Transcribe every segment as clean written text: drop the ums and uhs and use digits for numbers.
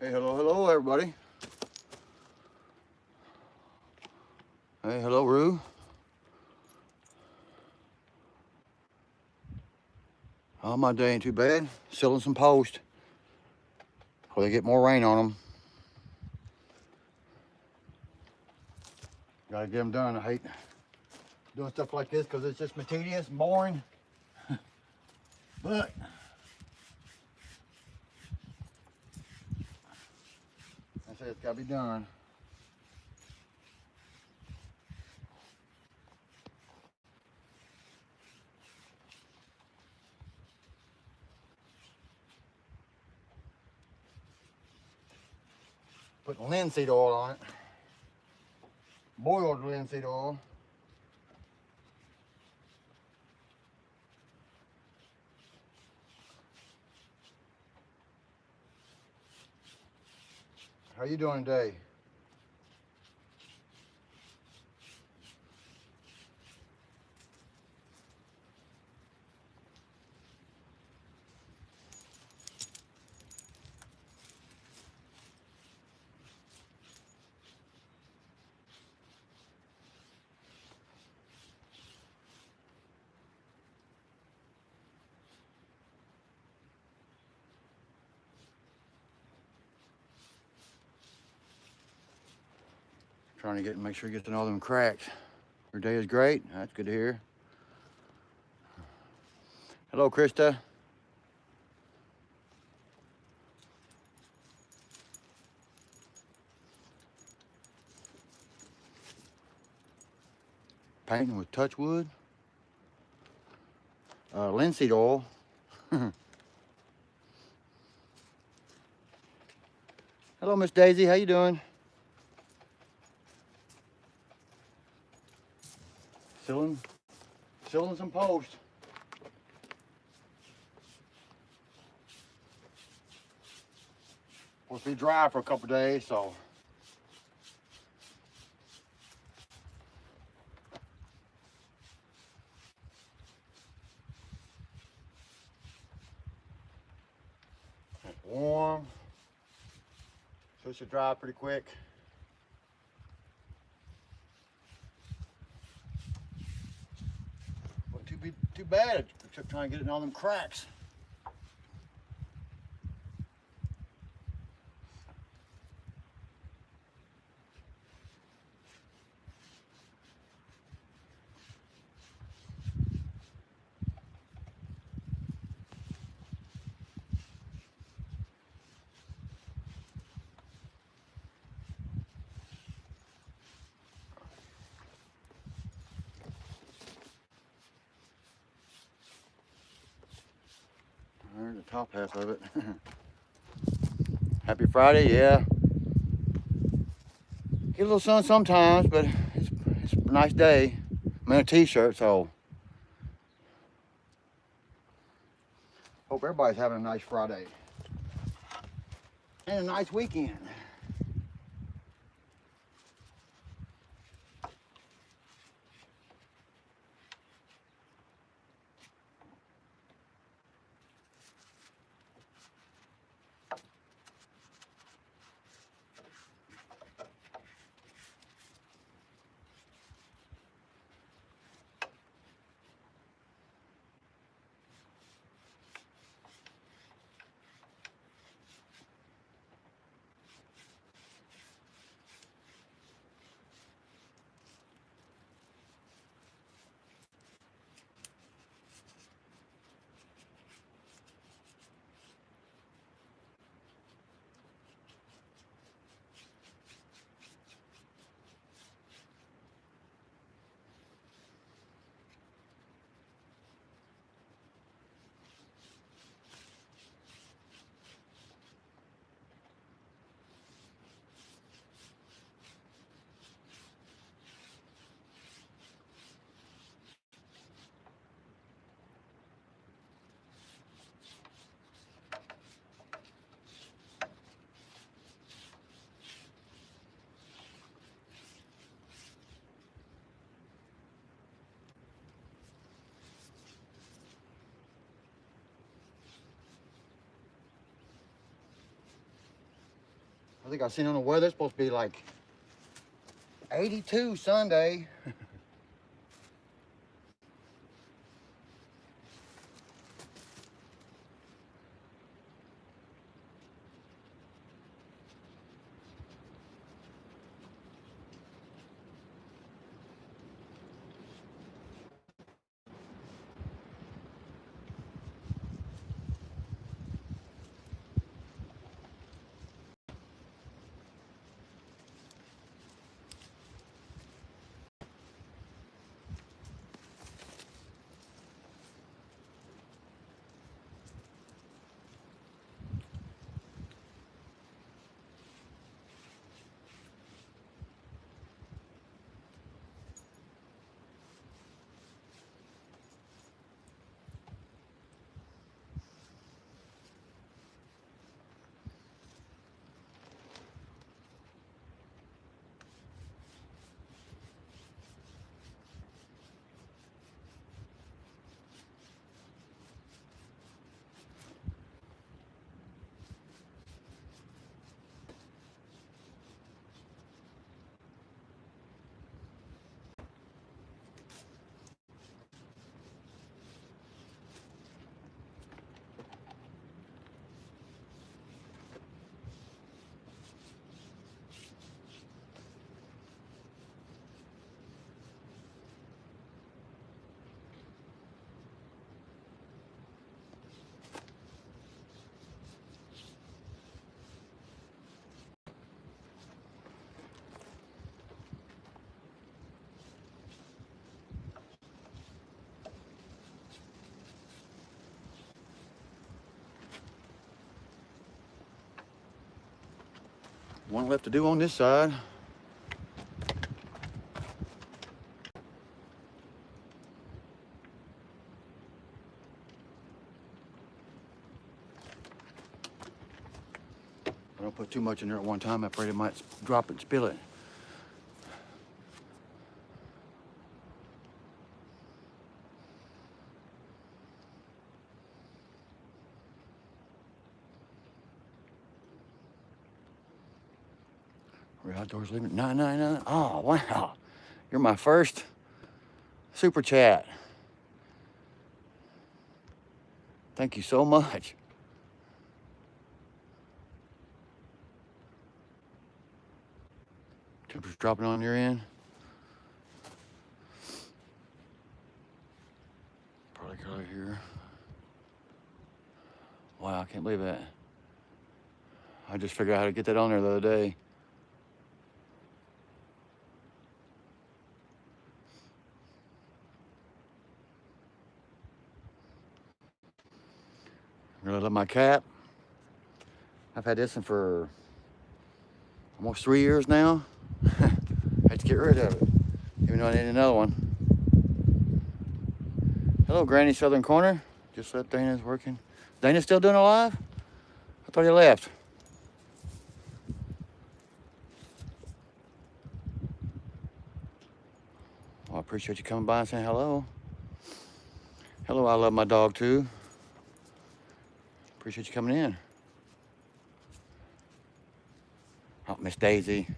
Hey, hello, everybody. Hey, hello, Rue. Oh, my day ain't too bad. Selling some posts before they get more rain on them. Gotta get them done. I hate doing stuff like this because it's just tedious and boring. But I say it's gotta be done. Putting linseed oil on it. Boiled linseed oil. How you doing today? Trying to make sure you get to know them cracks. Your day is great. That's good to hear. Hello, Krista. Painting with touchwood. Linseed oil. Hello, Miss Daisy. How you doing? Selling some posts. Supposed to be dry for a couple days, so it's warm. So it should dry pretty quick. Wouldn't too bad, except trying to get it in all them cracks. There's the top half of it. Happy Friday, yeah. Get a little sun sometimes, but it's a nice day. I'm in a t-shirt, so hope everybody's having a nice Friday and a nice weekend. I think I seen on the weather it's supposed to be like 82 Sunday. One left to do on this side. I don't put too much in there at one time. I'm afraid it might drop it and spill it. We're outdoors leaving 999. Oh, wow. You're my first super chat. Thank you so much. Temperature's dropping on your end. Probably color here. Wow, I can't believe that. I just figured out how to get that on there the other day. Really love my cap. I've had this one for almost 3 years now. Had to get rid of it, even though I need another one. Hello, Granny Southern Corner. Just left Dana's working. Dana's still doing it live? I thought he left. Well, I appreciate you coming by and saying hello. Hello, I love my dog too. Appreciate you coming in. Oh, Miss Daisy.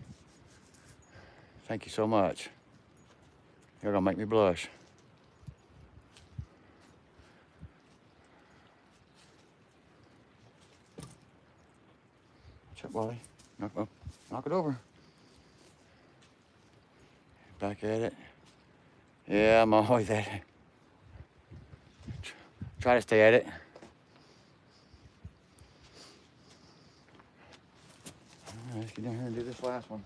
Thank you so much. You're gonna make me blush. What's up, Wally? Knock it over. Back at it. Yeah, I'm always at it. Try to stay at it. All right, let's get down here and do this last one.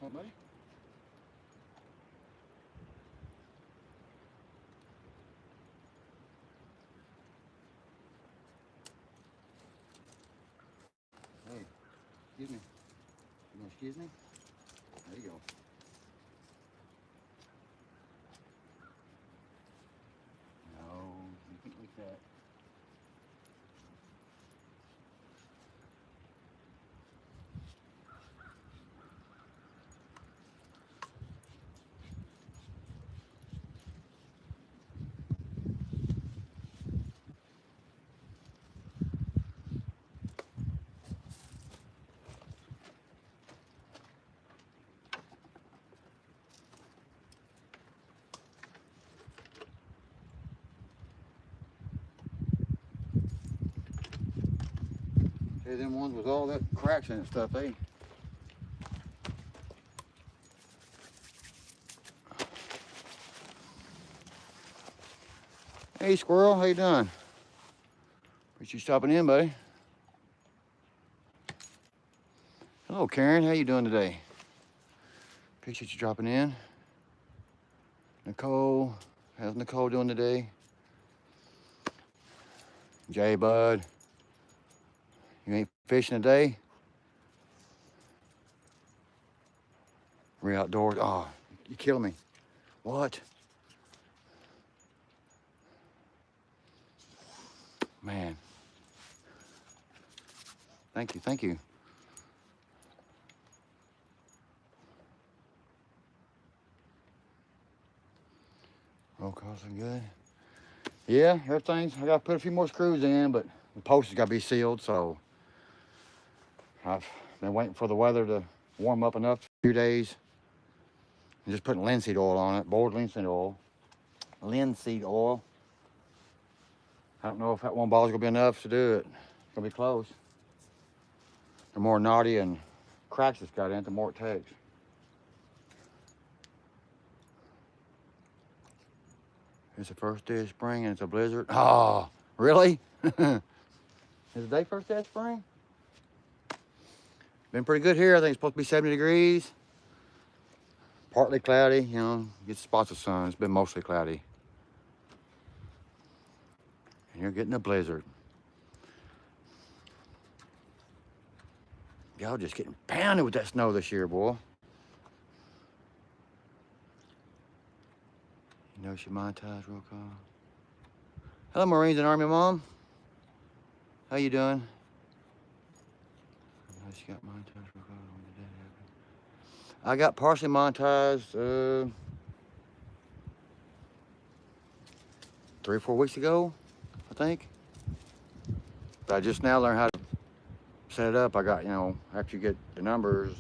What, buddy? Hey, excuse me. You gonna excuse me? There you go. No, you can't like that. Hey, them ones with all that cracks in it and stuff, eh? Hey, squirrel, how you doing? Appreciate you stopping in, buddy. Hello, Karen, how you doing today? Appreciate you dropping in. Nicole, how's Nicole doing today? Jay, bud, you ain't fishing today? We're outdoors. Oh, you killed me. What? Man. Thank you, thank you. Rocallscabin good. Yeah, everything's, I gotta put a few more screws in, but the post has gotta be sealed, so I've been waiting for the weather to warm up enough for a few days. And just putting linseed oil on it, boiled linseed oil. Linseed oil. I don't know if that one ball is gonna be enough to do it. It's gonna be close. The more knotty and cracks it's got in it, the more it takes. It's the first day of spring and it's a blizzard. Oh, really? Is the day first day of spring? Been pretty good here. I think it's supposed to be 70 degrees. Partly cloudy, you know, get spots of sun. It's been mostly cloudy. And you're getting a blizzard. Y'all just getting pounded with that snow this year, boy. You know she monetized roll call. Hello, Marines and Army Mom. How you doing? I know she got monetized roll call. When did that happen? I got partially monetized 3 or 4 weeks ago, I think. But I just now learned how to set it up. I got, you know, after you get the numbers,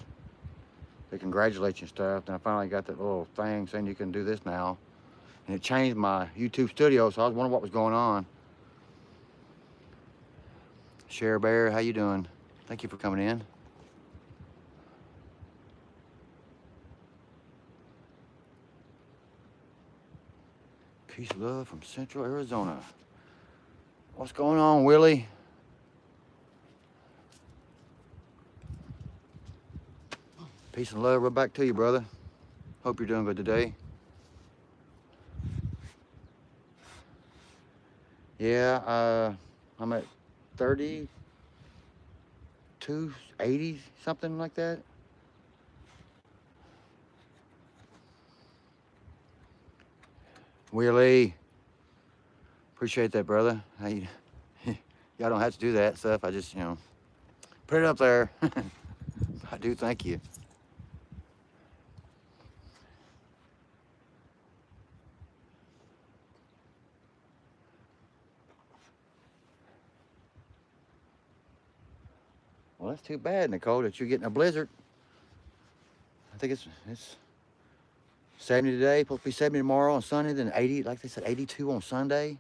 they congratulate you and stuff. Then I finally got that little thing saying you can do this now. And it changed my YouTube studio, so I was wondering what was going on. Cher Bear, how you doing? Thank you for coming in. Peace and love from Central Arizona. What's going on, Willie? Peace and love right back to you, brother. Hope you're doing good today. Yeah, I'm at 3280, something like that. Willie, appreciate that, brother. Hey, y'all don't have to do that stuff. I just, you know, put it up there. I do thank you. Well, that's too bad, Nicole, that you're getting a blizzard. I think it's 70 today, supposed to be 70 tomorrow on Sunday, then 80, like they said, 82 on Sunday.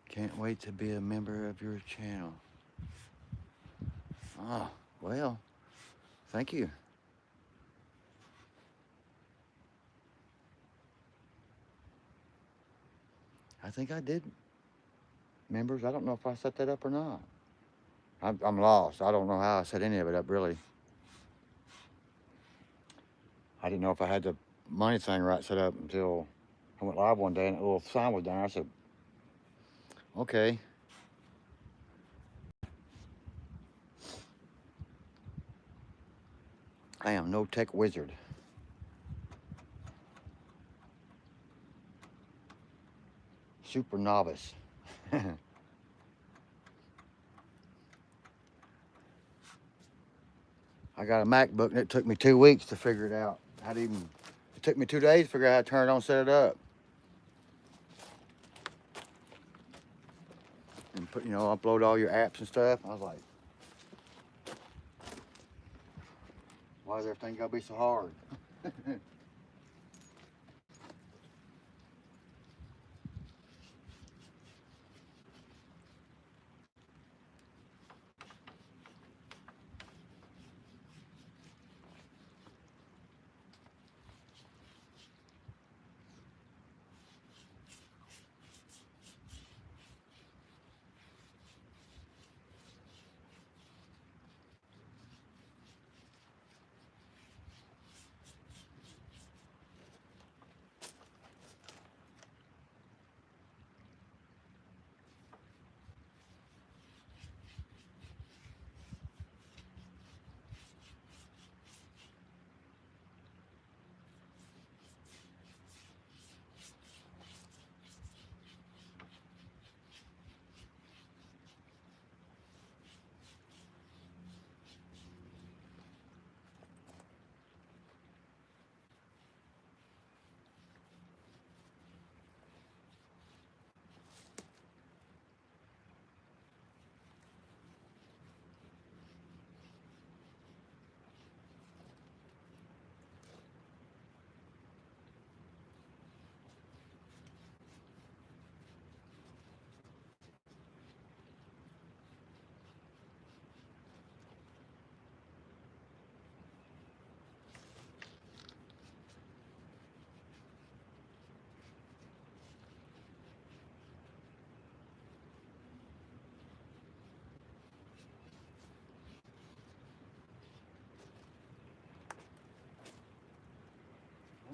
Can't wait to be a member of your channel. Oh, well, thank you. I think I did, members. I don't know if I set that up or not. I'm lost. I don't know how I set any of it up, really. I didn't know if I had the money thing right set up until I went live one day and a little sign was down. I said, okay. I am no tech wizard. Super novice. I got a MacBook and it took me 2 weeks to figure it out. It took me 2 days to figure out how to turn it on, set it up. And put, upload all your apps and stuff. I was like, why does everything gotta be so hard?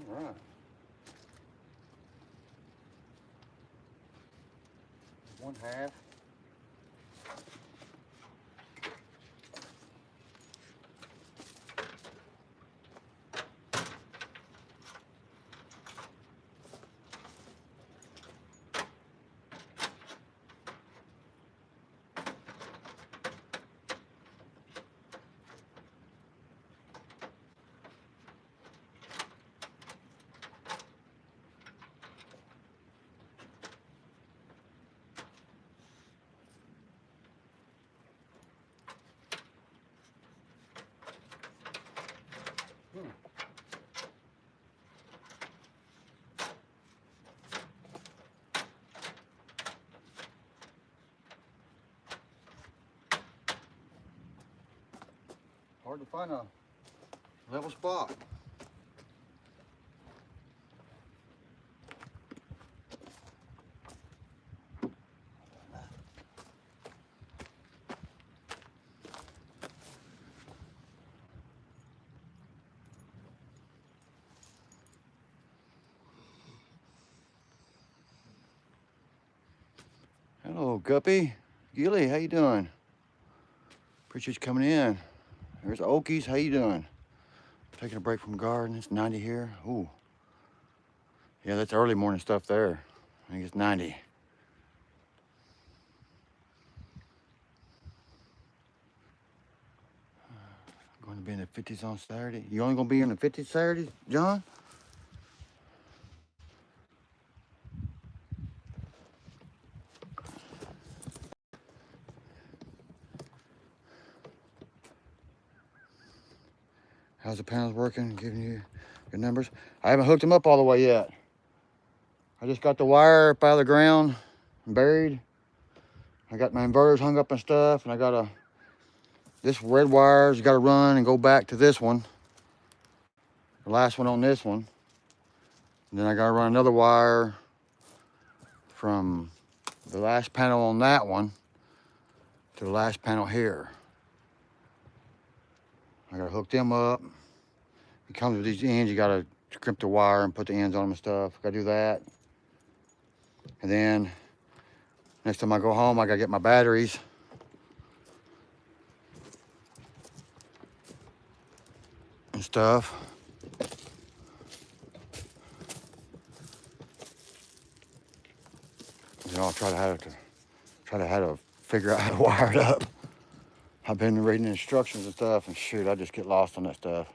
All right. 1/2. Hard to find a level spot. Hello, Guppy. Gilly, how you doing? Appreciate you coming in. There's Okies, how you doing? Taking a break from garden. It's 90 here. Ooh. Yeah, that's early morning stuff there. I think it's 90. Going to be in the 50s on Saturday. You only gonna be in the 50s Saturday, John? How's the panels working? Giving you your numbers? I haven't hooked them up all the way yet. I just got the wire up out of the ground and buried. I got my inverters hung up and stuff, and I got this red wire's got to run and go back to this one. The last one on this one. And then I got to run another wire from the last panel on that one to the last panel here. I gotta hook them up. It comes with these ends. You gotta crimp the wire and put the ends on them and stuff. Gotta do that. And then next time I go home, I gotta get my batteries. And stuff. You know, I'll try to how to figure out how to wire it up. I've been reading instructions and stuff, and shoot, I just get lost on that stuff.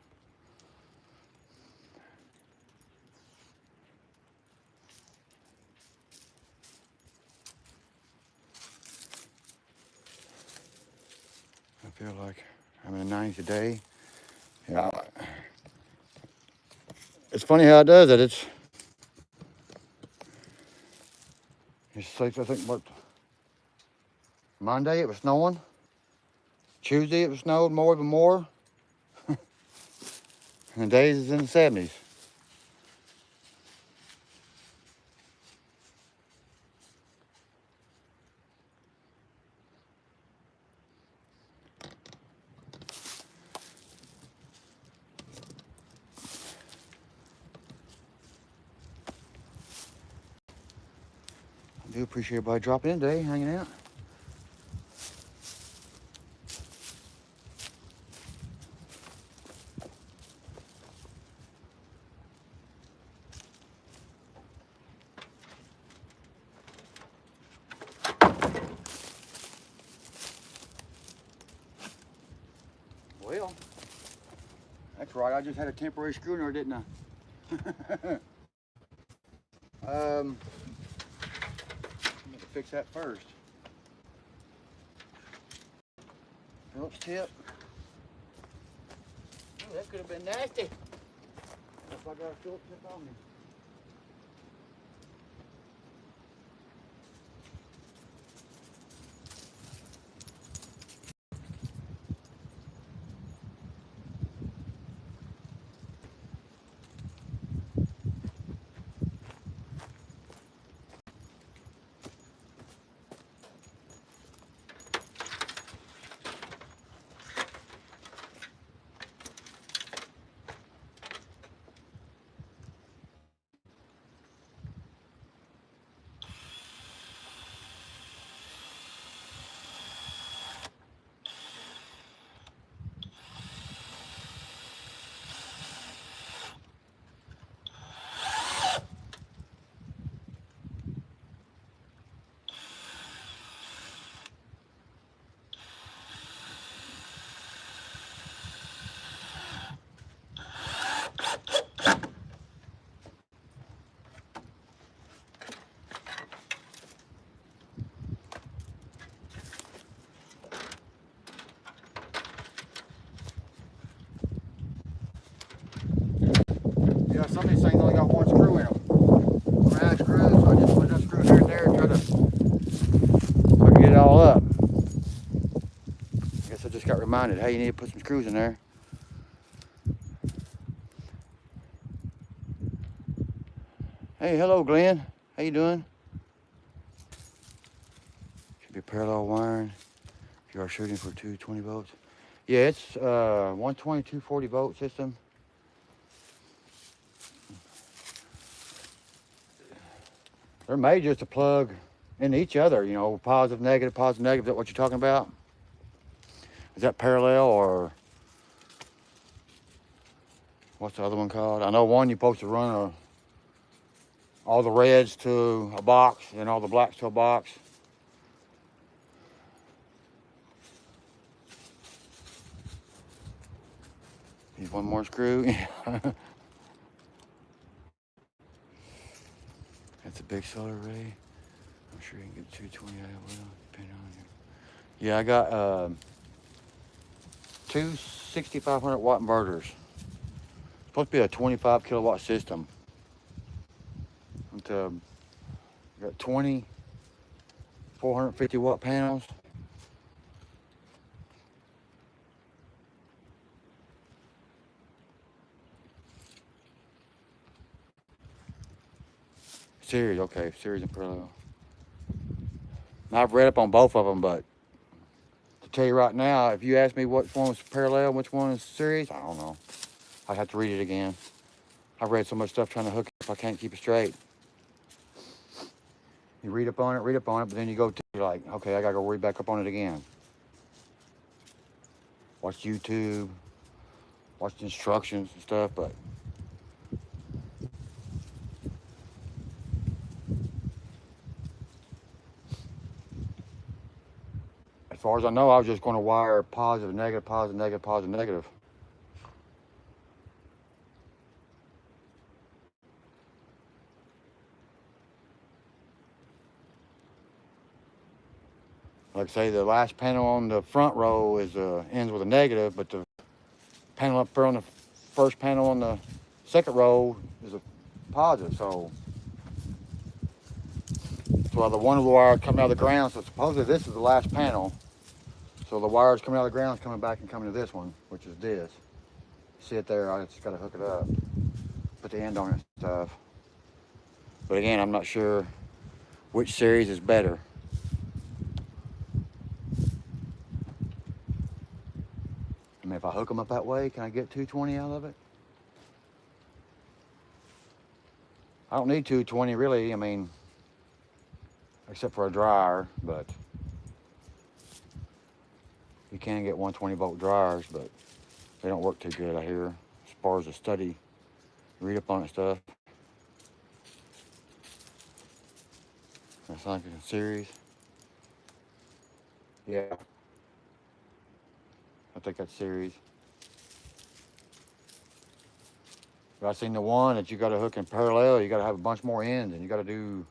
I feel like I'm in the 90s a day. Yeah. It's funny how it does it. It's like, I think, what, Monday it was snowing. Tuesday it was snowed more, even more. And the days is in the 70s. I do appreciate everybody dropping in today, hanging out. Well, that's right. I just had a temporary screw in there, didn't I? I'm gonna fix that first. Phillips tip. Oh, that could have been nasty. If I got a Phillips tip on me. Yeah, some of these things only got one screw in them. Round screws, so I just put that screw here and there and try to get it all up. I guess I just got reminded, hey, you need to put some screws in there. Hey, hello, Glenn. How you doing? Should be parallel wiring if you are shooting for 220 volts. Yeah, it's 120, 240 volt system. They're made just to plug into each other, you know, positive, negative, positive, negative. Is that what you're talking about? Is that parallel, or what's the other one called? I know one you're supposed to run all the reds to a box and all the blacks to a box. Need one more screw. That's a big solar array. I'm sure you can get 220 out of it, depending on you. Yeah, I got two 6,500 watt inverters. Supposed to be a 25 kilowatt system. Got 20 450 watt panels. Series, okay, series and parallel. I've read up on both of them, but to tell you right now, if you ask me which one was parallel and which one is series, I don't know. I'd have to read it again. I've read so much stuff trying to hook it up, I can't keep it straight. You read up on it, but then you go to, you're like, okay, I gotta go read back up on it again. Watch YouTube, watch the instructions and stuff, but as far as I know, I was just going to wire positive, negative, positive, negative, positive, negative. Like I say, the last panel on the front row is ends with a negative, but the panel up there on the first panel on the second row is a positive. So the one of the wires coming out of the ground. So supposedly this is the last panel. So the wires coming out of the ground is coming back and coming to this one, which is this. See it there? I just got to hook it up, put the end on it and stuff. But again, I'm not sure which series is better. I mean, if I hook them up that way, can I get 220 out of it? I don't need 220 really. I mean, except for a dryer, but you can get 120 volt dryers, but they don't work too good, I hear, as far as the study, read up on it stuff. That's like a series. Yeah, I think that's series. But I seen the one that you got to hook in parallel. You got to have a bunch more ends, and you got to do.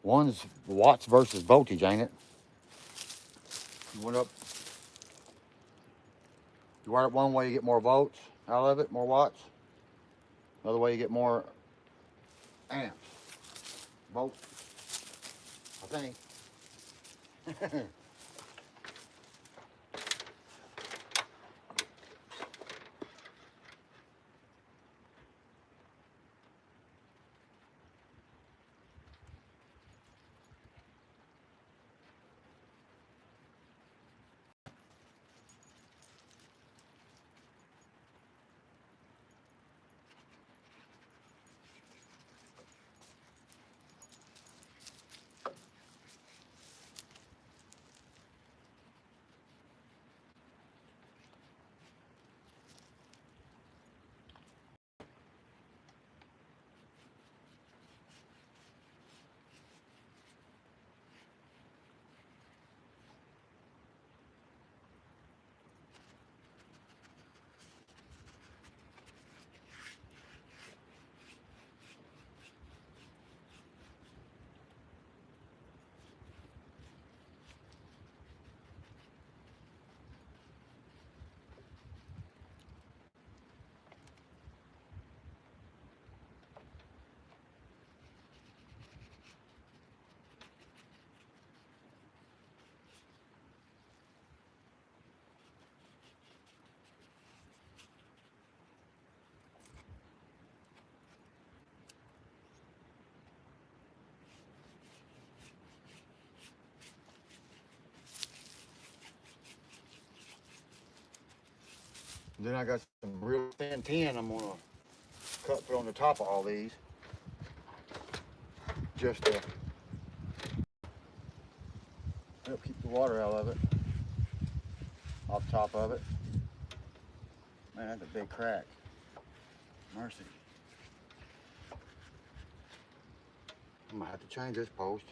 One's watts versus voltage, ain't it? You went up. You wire it one way, you get more volts out of it, more watts. Another way, you get more amps, volts. I think. Then I got some real thin tin I'm gonna cut put on the top of all these, just to help keep the water out of it, off top of it. Man, that's a big crack. Mercy. I might have to change this post.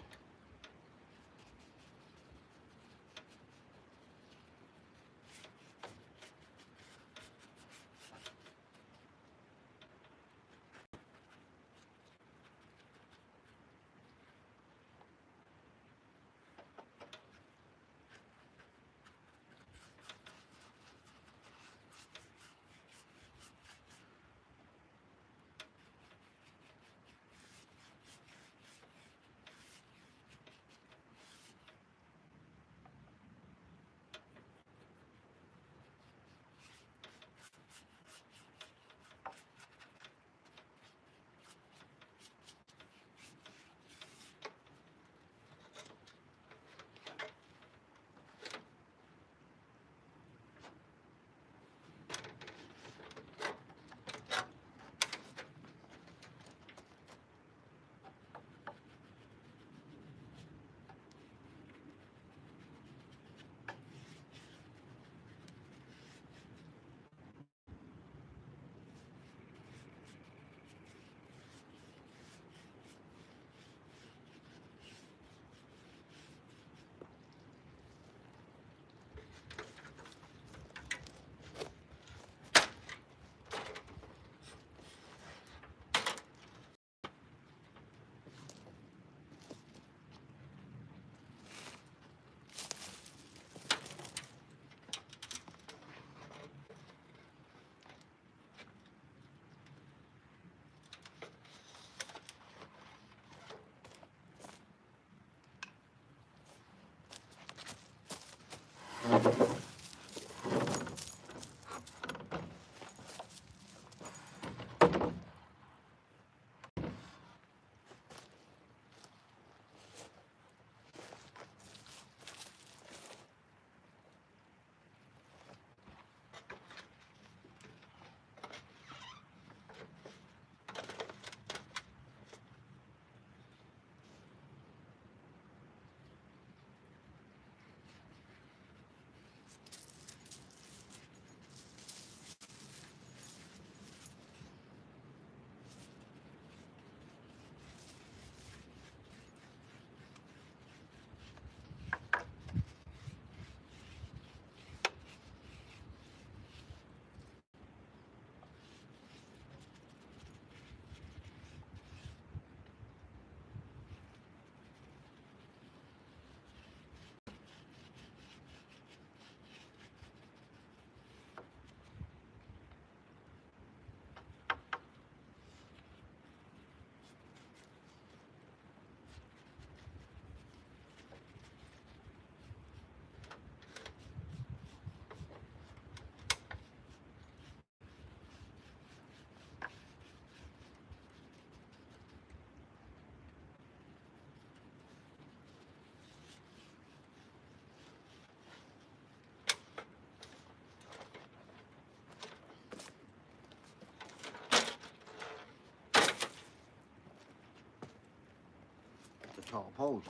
tall post.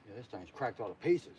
Yeah, this thing's cracked all to pieces.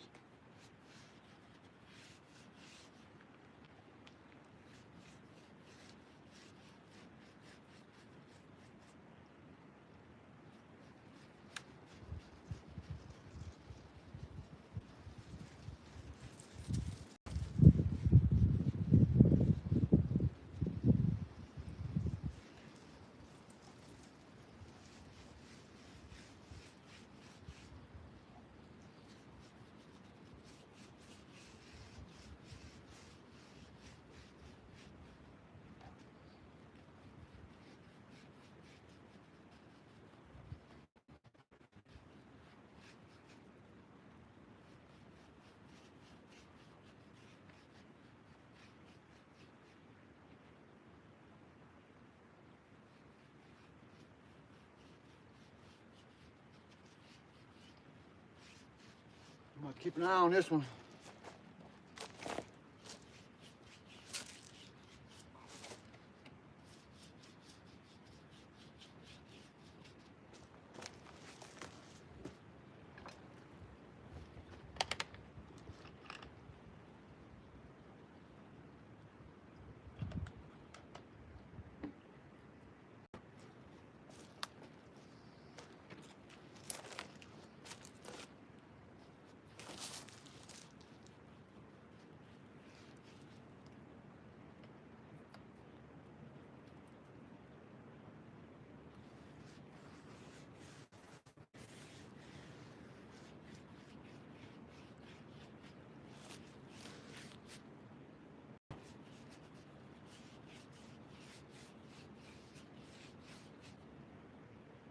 I'm gonna keep an eye on this one.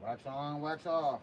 Wax on, wax off.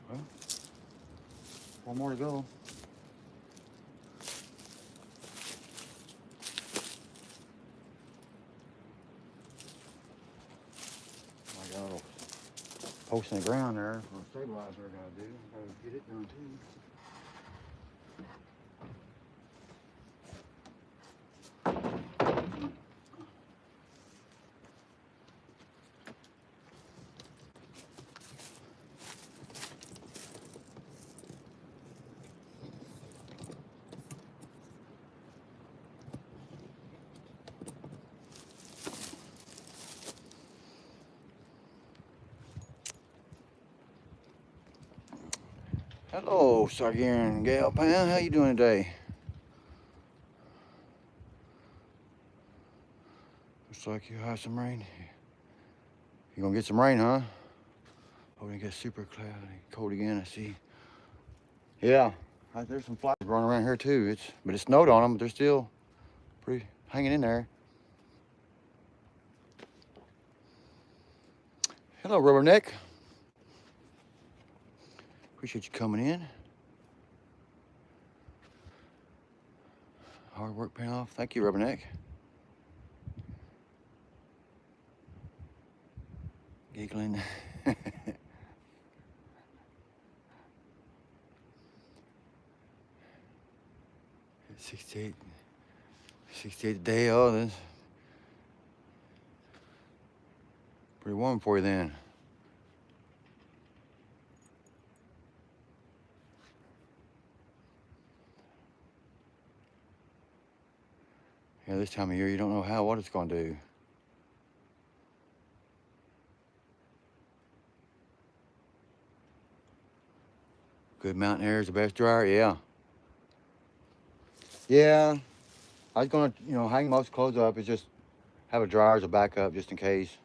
Well, one more to go. Got a little post in the ground there for a stabilizer I gotta do. I gotta get it done too. Hello, Sargarian Gal Pound. How you doing today? Looks like you have some rain. You gonna get some rain, huh? Oh, it gets super cloudy, cold again. I see. Yeah, there's some flowers growing around here too. But it snowed on them, but they're still pretty hanging in there. Hello, Rubberneck. Appreciate you coming in. Hard work paying off. Thank you, Rubberneck. Giggling. 68 day. Oh, that's pretty warm for you then. Yeah, this time of year you don't know what it's gonna do. Good mountain air is the best dryer. Yeah. Yeah. I was gonna, hang most clothes up. It's just have a dryer as a backup just in case.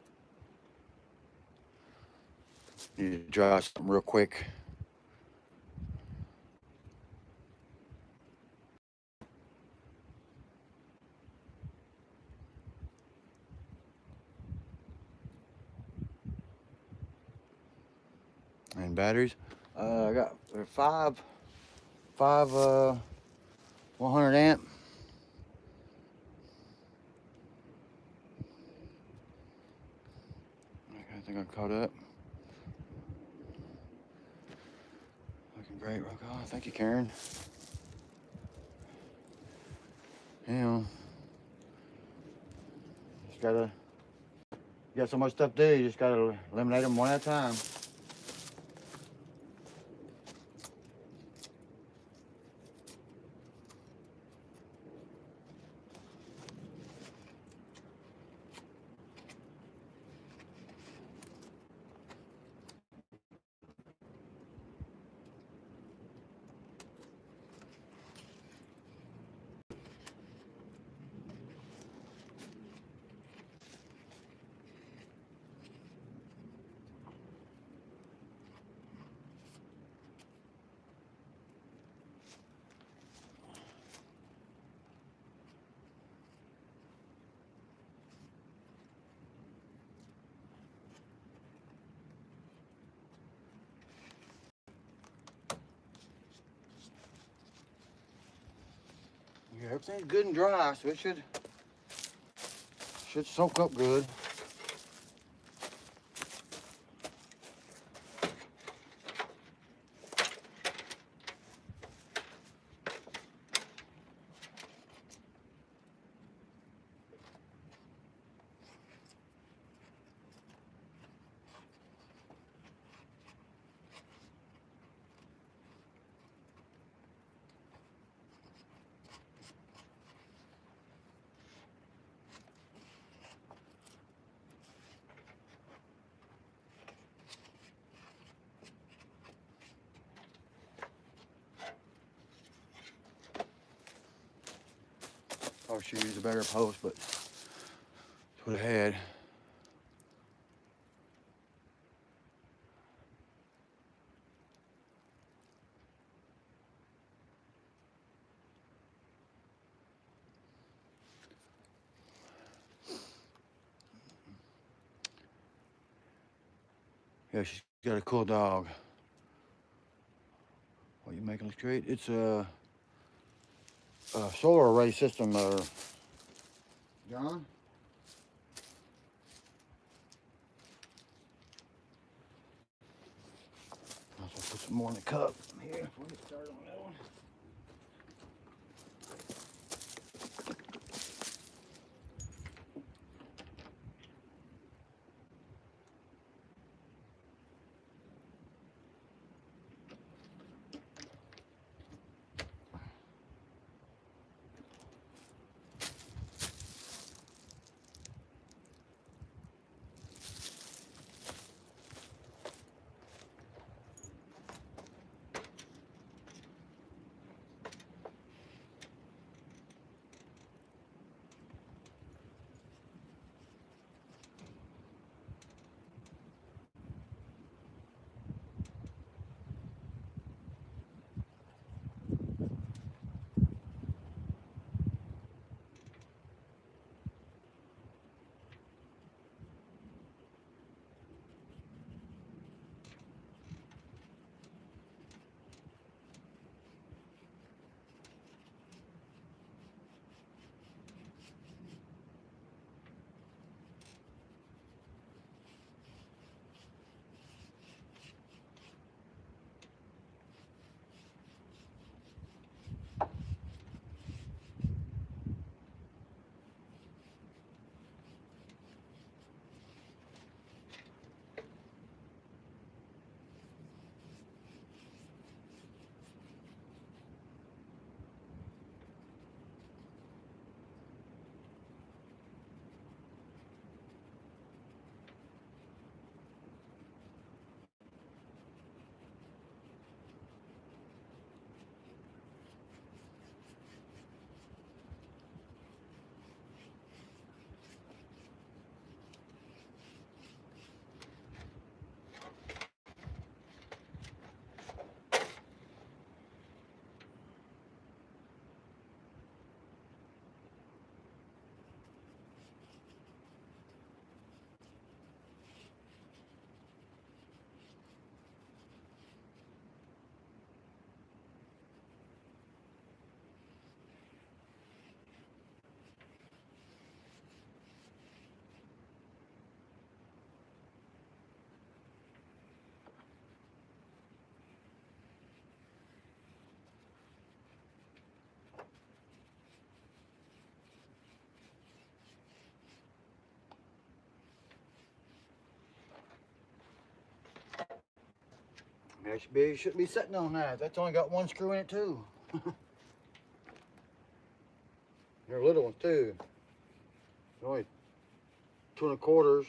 Need to dry something real quick. And batteries, I got five 100 amp. I think I caught up. Looking great, Rockall. Thank you, Karen. Just gotta, you got so much stuff to do, you just gotta eliminate them one at a time. Yeah, everything's good and dry, so it should soak up good. Probably should use a better post, but that's what I had. Yeah, she's got a cool dog. What you making looks great. It's a solar array system, John. some more in the cup here before we get started on that one. It shouldn't be sitting on that. That's only got one screw in it too. They're little ones too. They're only 2 1/4.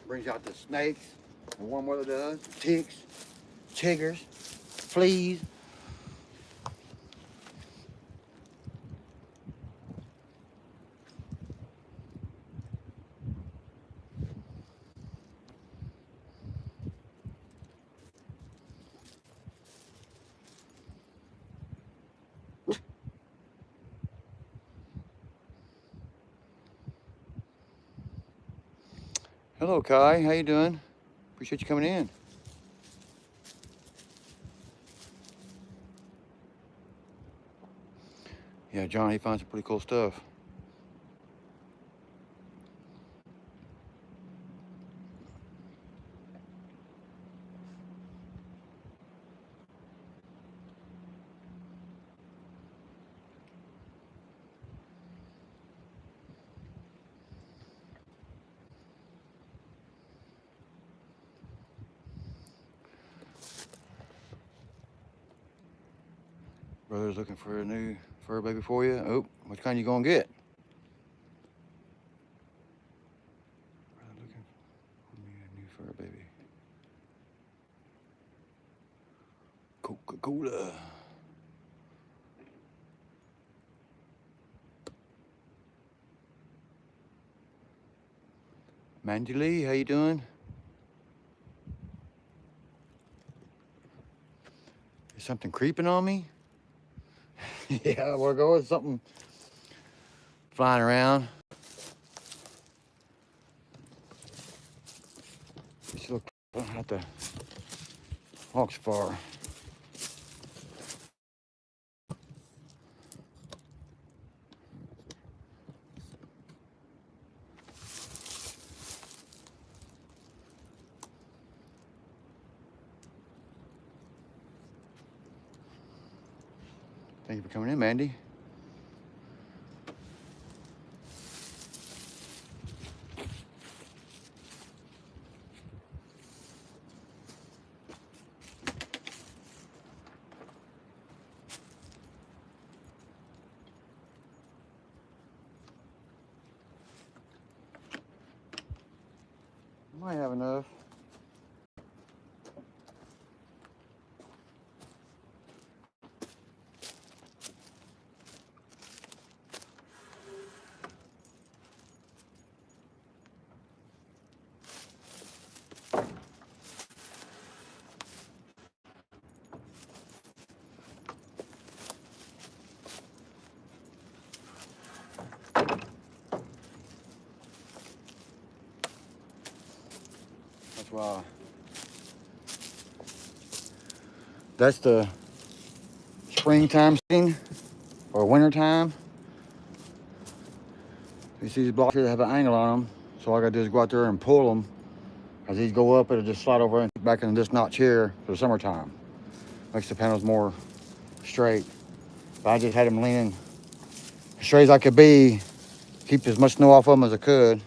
Brings out the snakes, the warm weather does, ticks, chiggers, fleas. Hello, Kai. How you doing? Appreciate you coming in. Yeah, John, he finds some pretty cool stuff. Brother's looking for a new fur baby for you. Oh, which kind you gonna get? Brother looking for me a new fur baby. Coca-Cola. Mandy Lee, how you doing? Is something creeping on me? Yeah, we'll go with something flying around. Just look at the hawk's far. Thank you for coming in, Mandy. Might have enough. That's why. That's the springtime scene or wintertime. You see these blocks here that have an angle on them. So all I gotta do is go out there and pull them. As these go up, it'll just slide over and back into this notch here for the summertime. Makes the panels more straight. But I just had them leaning as straight as I could be. Keep as much snow off of them as I could.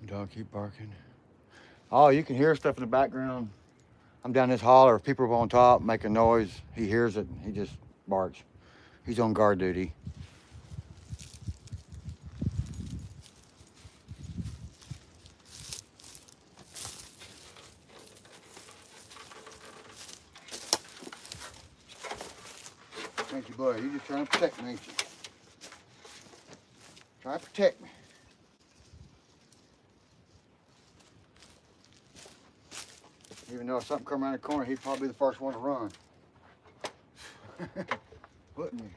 Dog keep barking. Oh, you can hear stuff in the background. I'm down this holler. If people are on top making noise, he hears it. He just barks. He's on guard duty. Thank you, buddy. You're just trying to protect me, ain't you? Try to protect me. Even though if something come around the corner, he'd probably be the first one to run. Wouldn't he?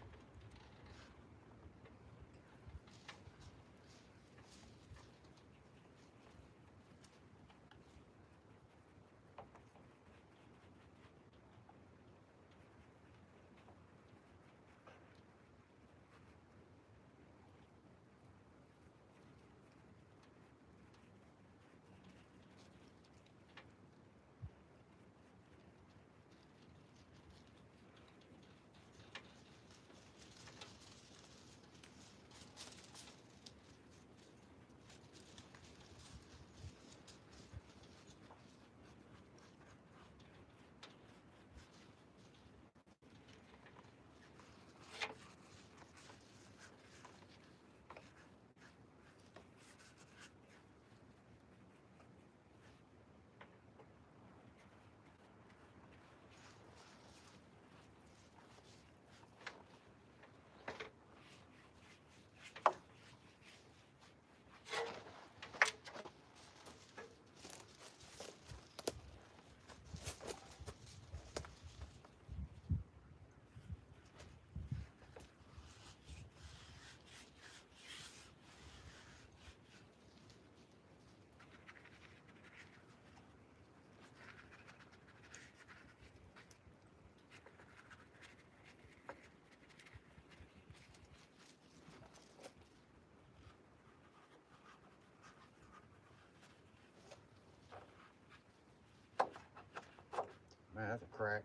that's a crack.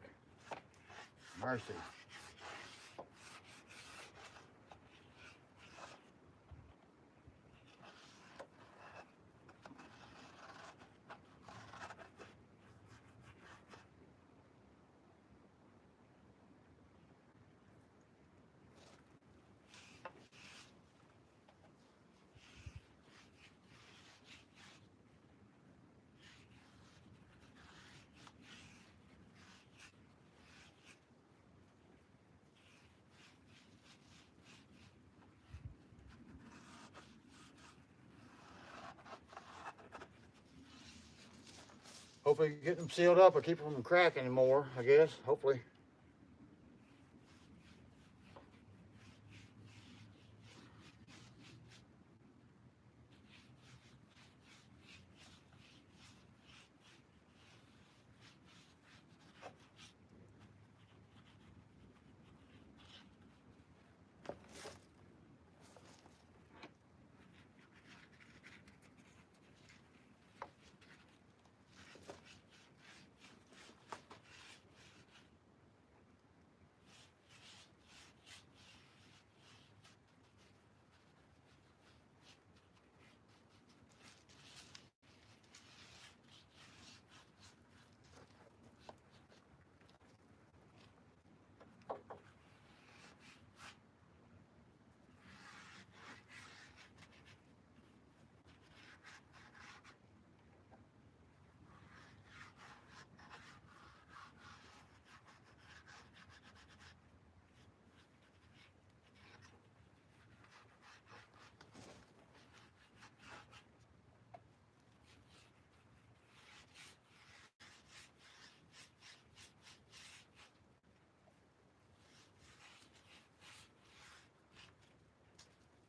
Mercy. Hopefully get them sealed up or keep them from cracking anymore, I guess. Hopefully.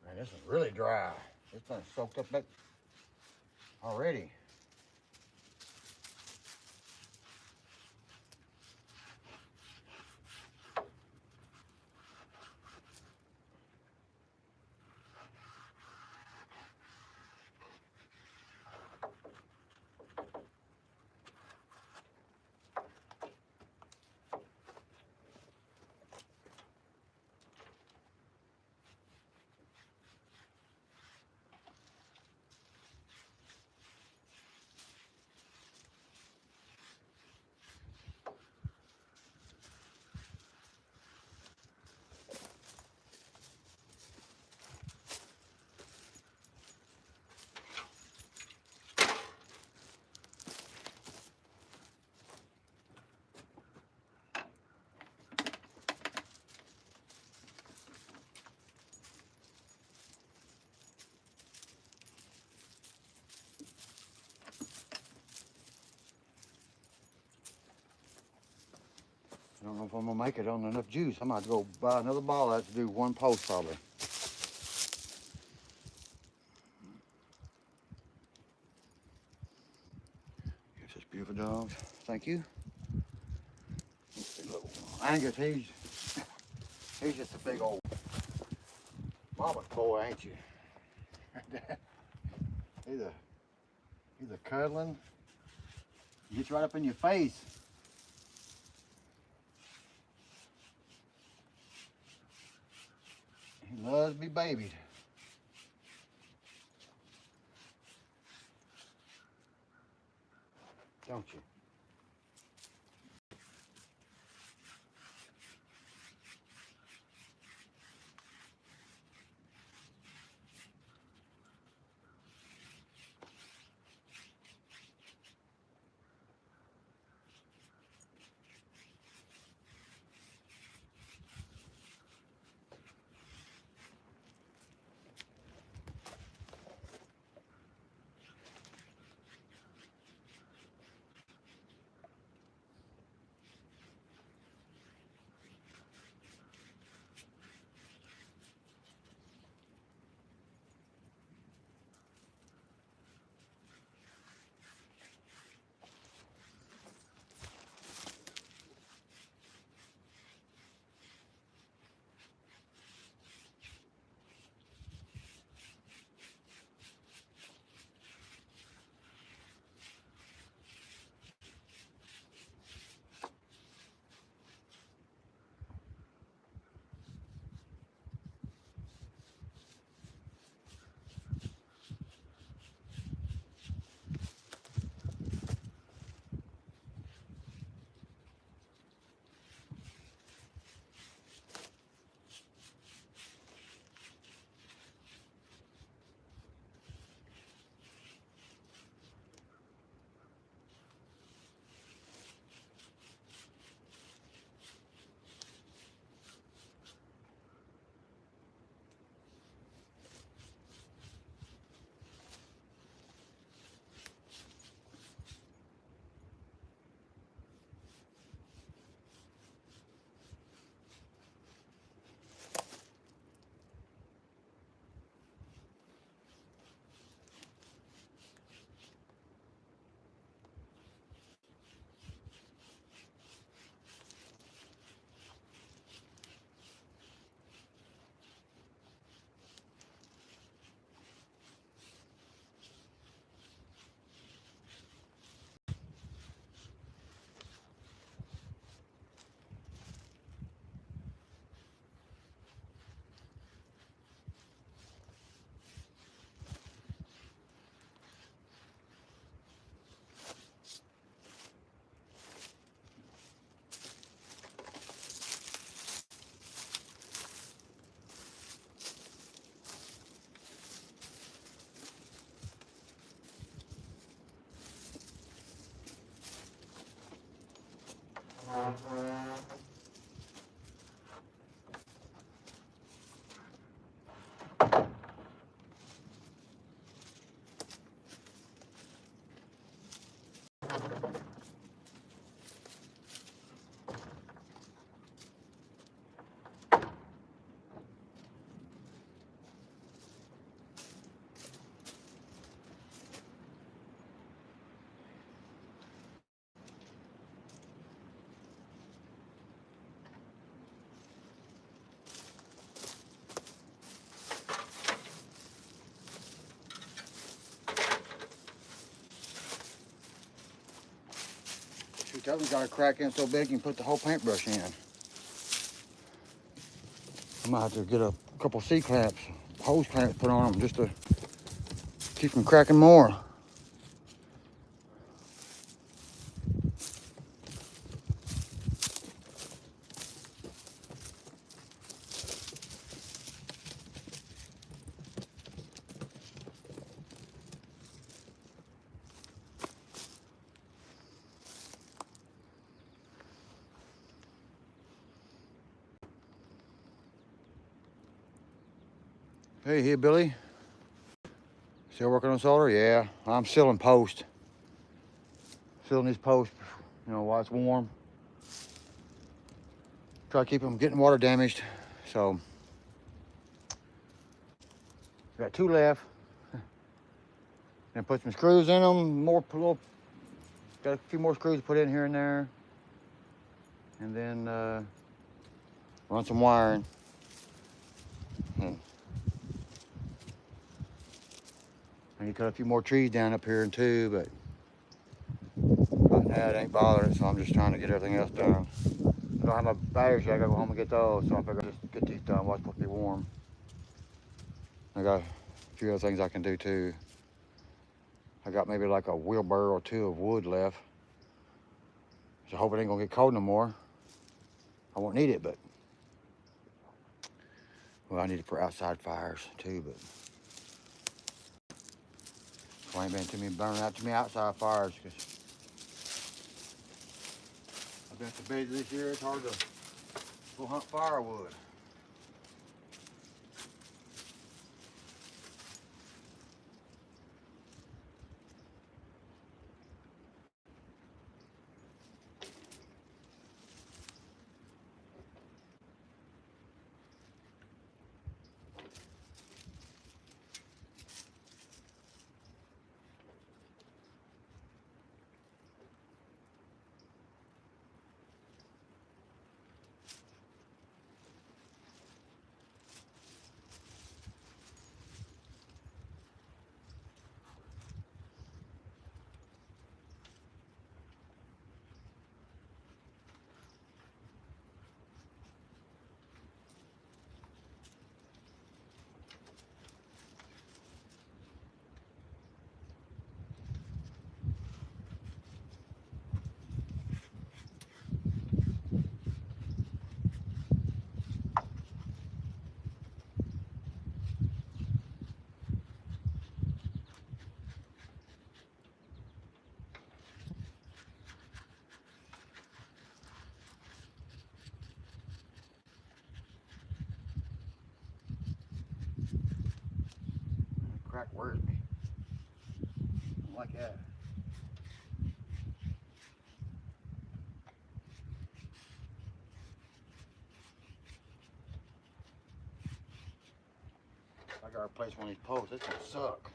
Man, this is really dry. It's done soaked up back already. I don't know if I'm gonna make it on enough juice. I might have to go buy another ball out to do one post probably. Here's this beautiful dog. Thank you. Little Angus, he's just a big old mama's boy, ain't you? he's a cuddling. He gets right up in your face. He loves to be babied. Don't you? Shoot, that one's got a crack in so big you can put the whole paintbrush in. I might have to get a couple C-clamps, hose clamps put on them just to keep from cracking more. Hey, here, Billy. Still working on solder? Yeah, I'm sealing post. Sealing these posts, you know, while it's warm. Try to keep them getting water damaged. So, got 2 left. And put some screws in them. Got a few more screws to put in here and there. And then run some wiring. I need to cut a few more trees down up here too, but right now it ain't bothering, so I'm just trying to get everything else done. I don't have my batteries yet. I gotta go home and get those, so I figure I'll just get these done while it's supposed to be warm. I got a few other things I can do too. I got maybe like a wheelbarrow or 2 of wood left. So I hope it ain't gonna get cold no more. I won't need it, but well, I need it for outside fires too, but there ain't been too many burning out too many outside fires because I've been so busy this year it's hard to go hunt firewood. Crack worries me. I don't like that. I gotta replace one of these posts. This gonna suck.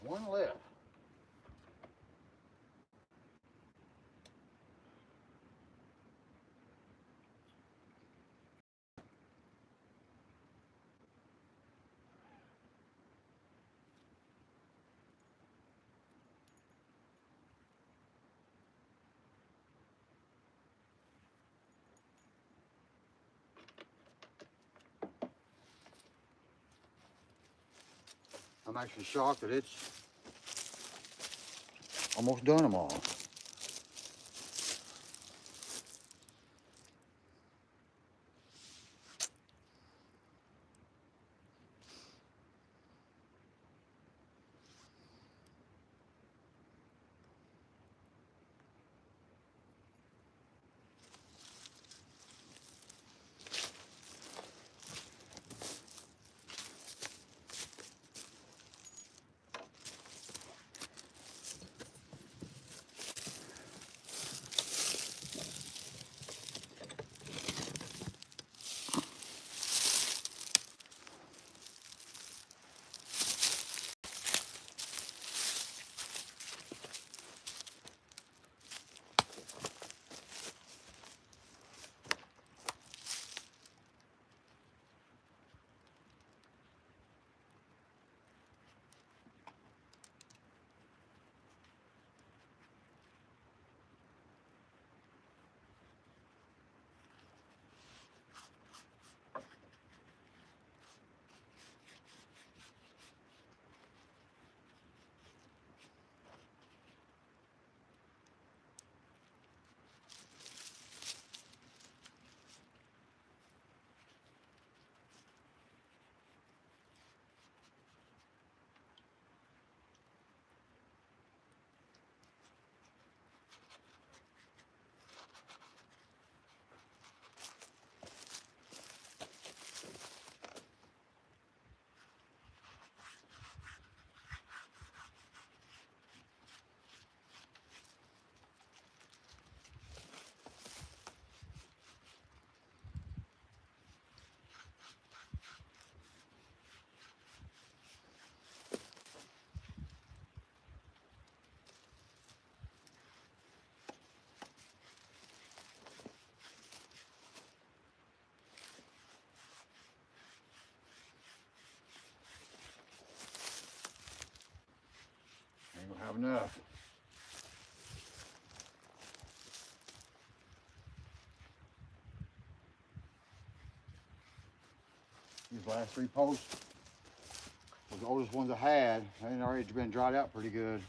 One left. I'm actually shocked that it's almost done them all. Ain't gonna have enough. These last 3 posts was the oldest ones I had. They had already been dried out pretty good.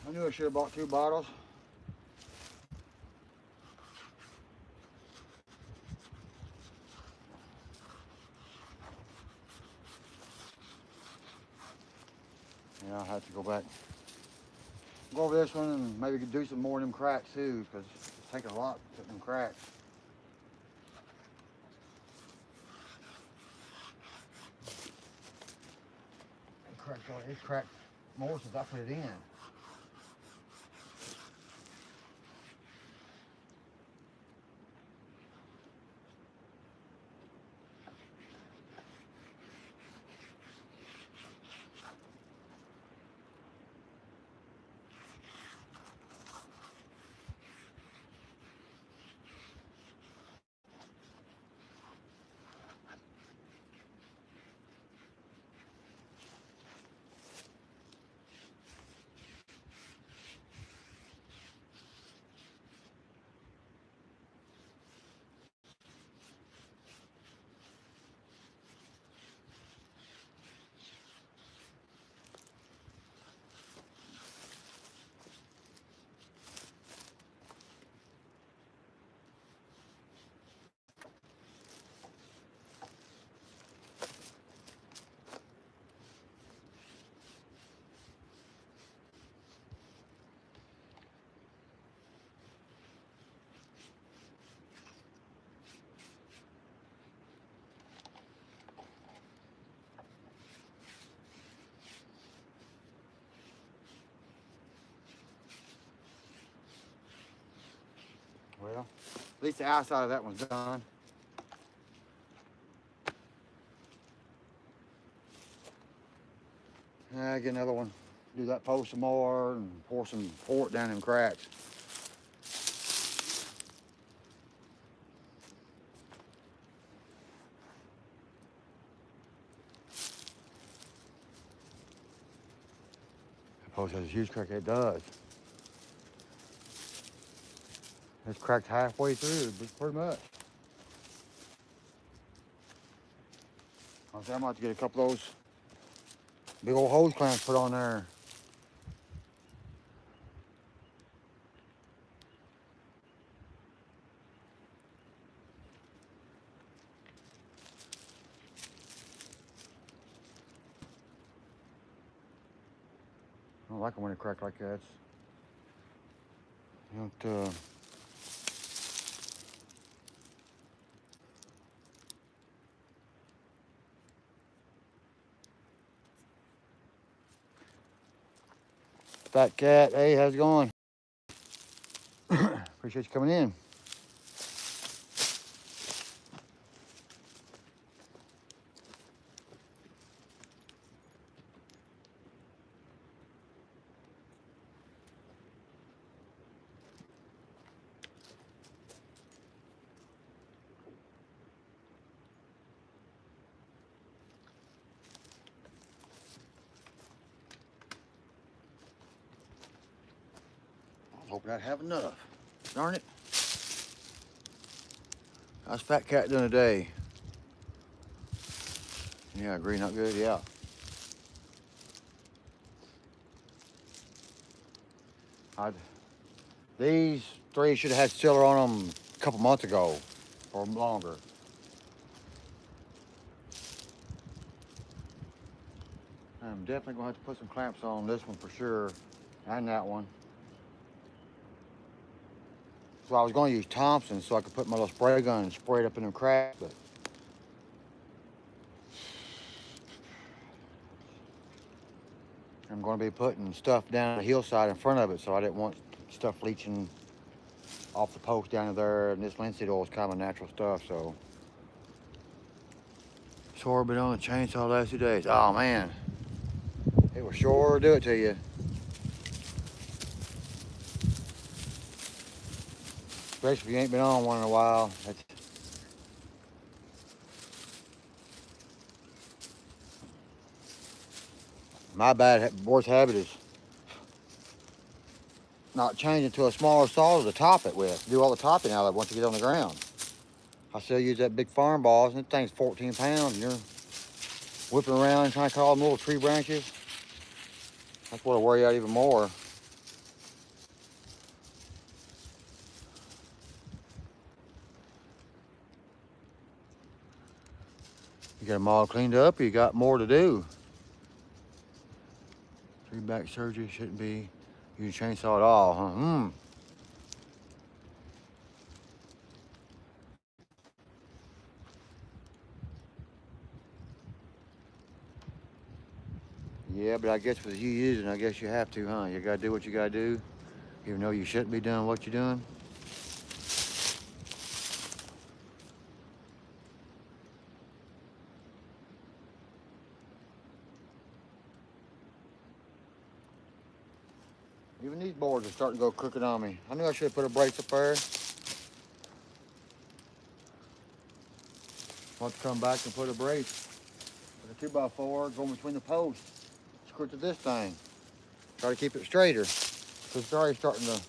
I knew I should have bought 2 bottles. Yeah, I'll have to go back. Go over this one and maybe do some more of them cracks too, because it's taking a lot to put them cracks. It's cracked more since I put it in. Well, at least the outside of that one's done. Get another one. Do that post some more and pour it down in cracks. That post has a huge crack. It does. It's cracked halfway through, but pretty much. I'm about to get a couple of those big old hose clamps put on there. I don't like them when they crack like that. You don't, Fat Cat, hey, how's it going? Appreciate you coming in. I was hoping I'd have enough. Darn it. How's Fat Cat doing today? Yeah, I agree, not good, yeah. These three should have had sealer on them a couple months ago or longer. I'm definitely gonna have to put some clamps on this one for sure, and that one. So I was gonna use Thompson so I could put my little spray gun and spray it up in them cracks, but I'm gonna be putting stuff down the hillside in front of it, so I didn't want stuff leaching off the post down there, and this linseed oil is kind of natural stuff, so. Sure been on the chainsaw the last 2 days. Oh man, it will sure do it to you. Especially if you ain't been on one in a while. My worst habit is not changing to a smaller saw to top it with. Do all the topping out of it once you get on the ground. I still use that big farm boss, and that thing's 14 pounds, and you're whipping around and trying to cut all them little tree branches. That's what'll wear you out even more. You got them all cleaned up, or you got more to do? 3 back surgery shouldn't be using chainsaw at all, huh? Yeah, but I guess with you using, I guess you have to, huh? You gotta do what you gotta do, even though you shouldn't be doing what you're doing. Even these boards are starting to go crooked on me. I knew I should have put a brace up there. Want to come back and put a brace. Put a 2x4 going between the posts. Screw it to this thing. Try to keep it straighter. Because it's already starting to.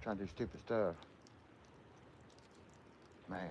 Trying to do stupid stuff. Man.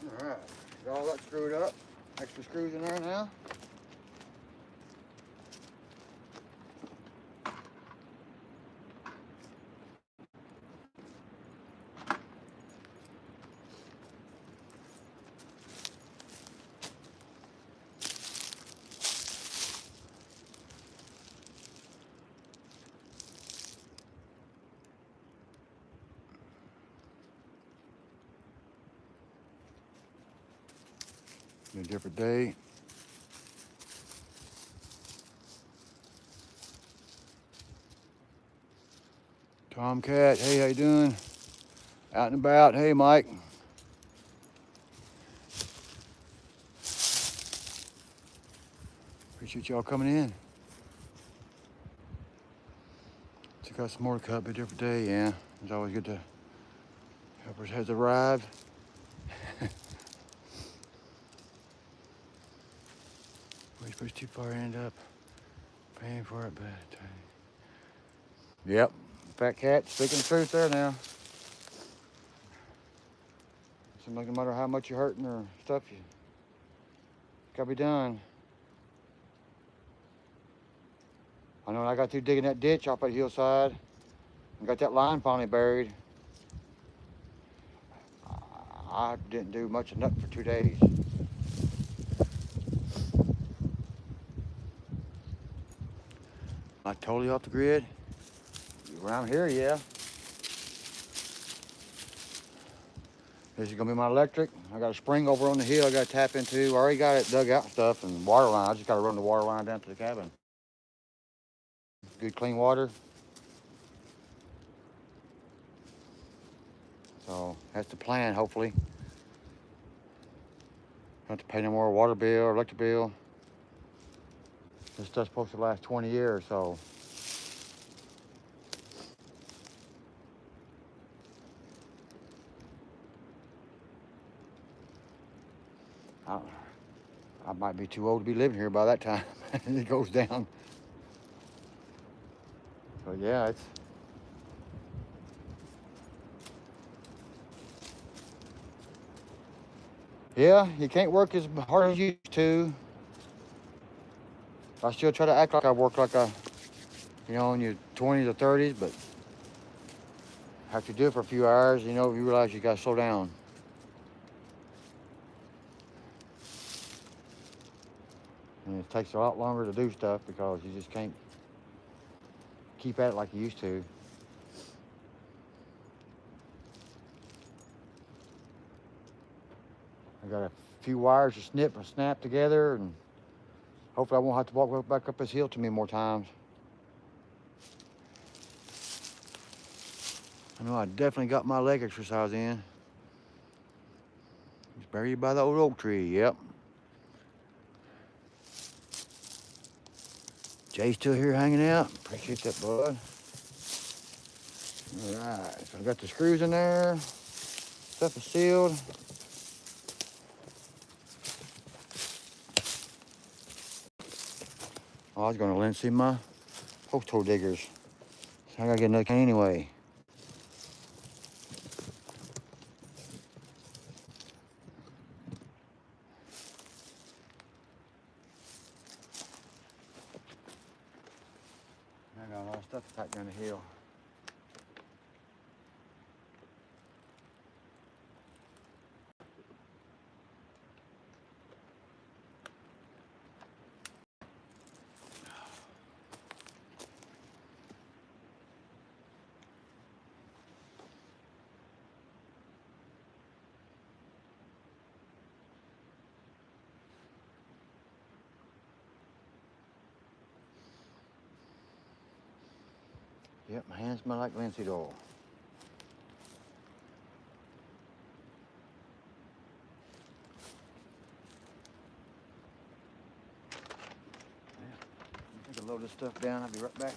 Alright, got all that screwed up. Extra screws in there now. A different day. Tomcat, hey, how you doing? Out and about. Hey, Mike. Appreciate y'all coming in. Took out some more cup, a different day, yeah. It's always good to helpers has arrived. We're supposed too far end up paying for it, but yep. Fat cat speaking the truth there now. Seems like no matter how much you're hurting or stuff, you gotta be done. I know when I got through digging that ditch off that hillside and got that line finally buried, I didn't do much of nothing for 2 days. Am I totally off the grid? Around here, yeah. This is gonna be my electric. I got a spring over on the hill I gotta tap into. I already got it dug out and stuff and water line. I just gotta run the water line down to the cabin. Good clean water. So that's the plan, hopefully. Don't have to pay no more water bill or electric bill. This stuff's supposed to last 20 years, so. I might be too old to be living here by that time. It goes down. So yeah, it's. Yeah, you can't work as hard as you used to. I still try to act like I work like in your 20s or 30s, but after you do it for a few hours, you realize you gotta slow down. And it takes a lot longer to do stuff because you just can't keep at it like you used to. I got a few wires to snip and snap together, and hopefully I won't have to walk back up this hill too many more times. I know I definitely got my leg exercise in. He's buried by the old oak tree, yep. Jay's still here hanging out. Appreciate that, bud. All right, so I got the screws in there. Stuff is sealed. Oh, I was gonna lend see my post hole diggers. So I gotta get another can anyway. I got a lot of stuff to pack down the hill. Yep, my hands smell like linseed oil. Yeah, take a load of stuff down. I'll be right back.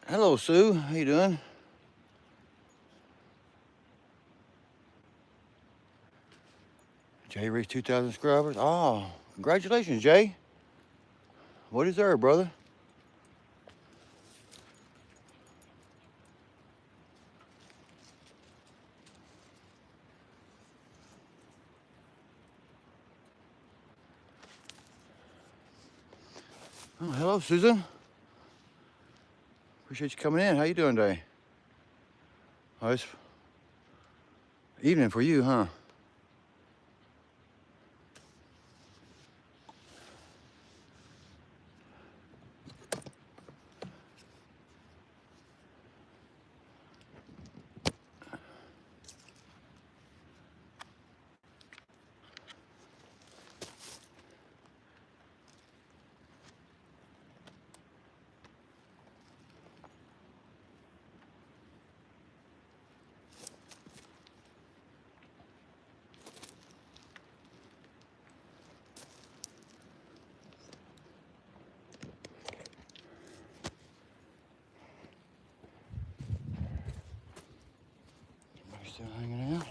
Hello, Sue. How you doing? Jay reached 2,000 subscribers. Oh, congratulations, Jay. What is there, brother? Oh, hello, Susan. Appreciate you coming in. How you doing today? Oh, it's evening for you, huh? Everybody still hanging out?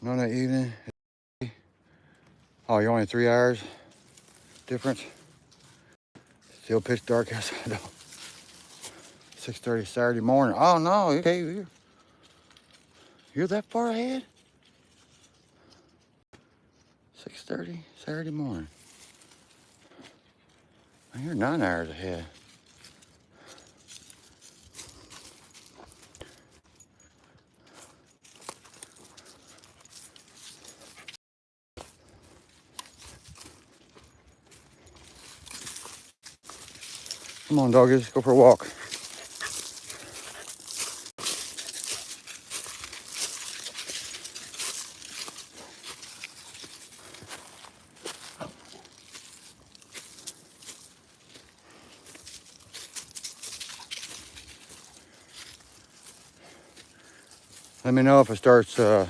No, that evening. Oh, you're only 3 hours difference. Still pitch dark outside though. 6:30 Saturday morning. Oh no, okay, you're that far ahead? 6:30 Saturday morning. Man, you're 9 hours ahead. Come on, doggies, let's go for a walk. Let me know if it starts, when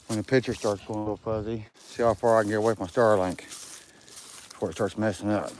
the picture starts going a little fuzzy. See how far I can get away from my Starlink before it starts messing up.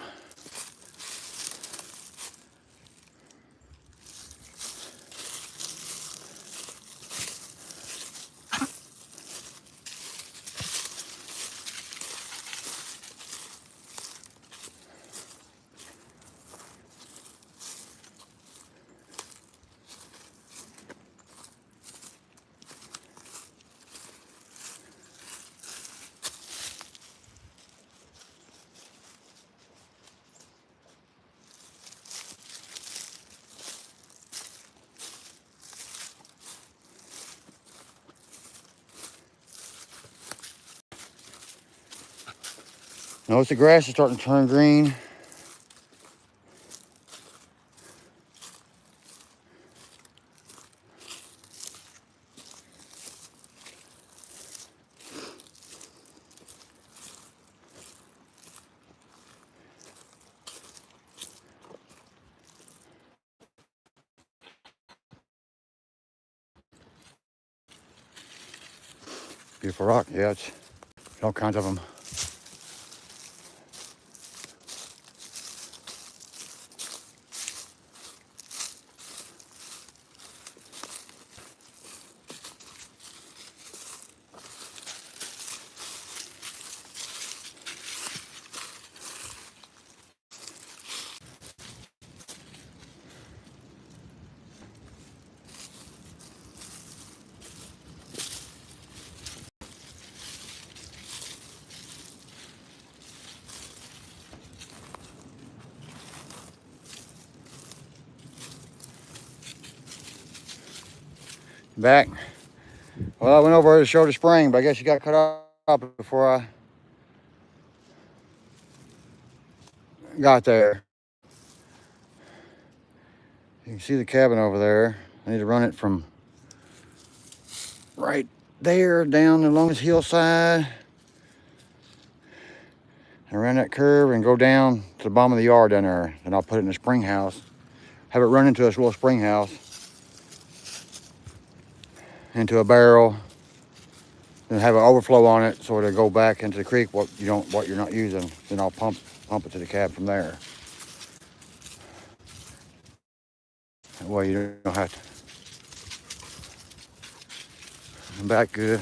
Notice the grass is starting to turn green. Beautiful rock, yeah, it's all kinds of them. Back. Well, I went over to show the spring, but I guess you got cut off before I got there. You can see the cabin over there. I need to run it from right there down along this hillside and around that curve and go down to the bottom of the yard down there. And I'll put it in the spring house. Have it run into this little spring house, into a barrel. and have an overflow on it so it'll go back into the creek what you're not using. Then I'll pump it to the cab from there. That way you don't have to come back good.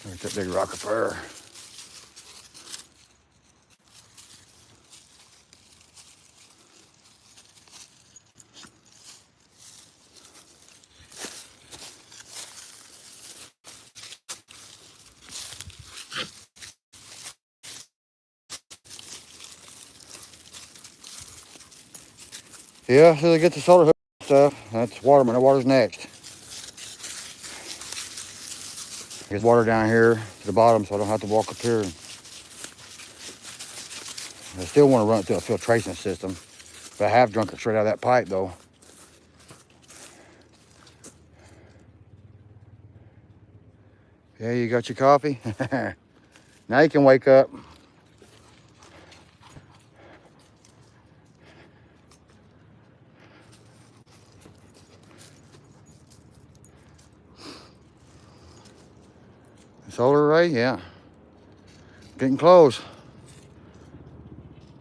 There's that big rock of fur. Yeah, so they get the solar hook stuff. That's water, but the water's next. There's water down here to the bottom, so I don't have to walk up here. I still want to run it through a filtration system, but I have drunk it straight out of that pipe, though. Yeah, you got your coffee? Now you can wake up. Solar array, yeah. Getting close.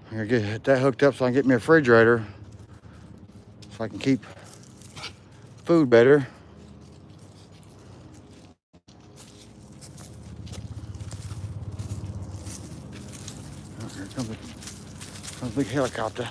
I'm gonna get that hooked up so I can get me a refrigerator so I can keep food better. Oh, here comes a big helicopter.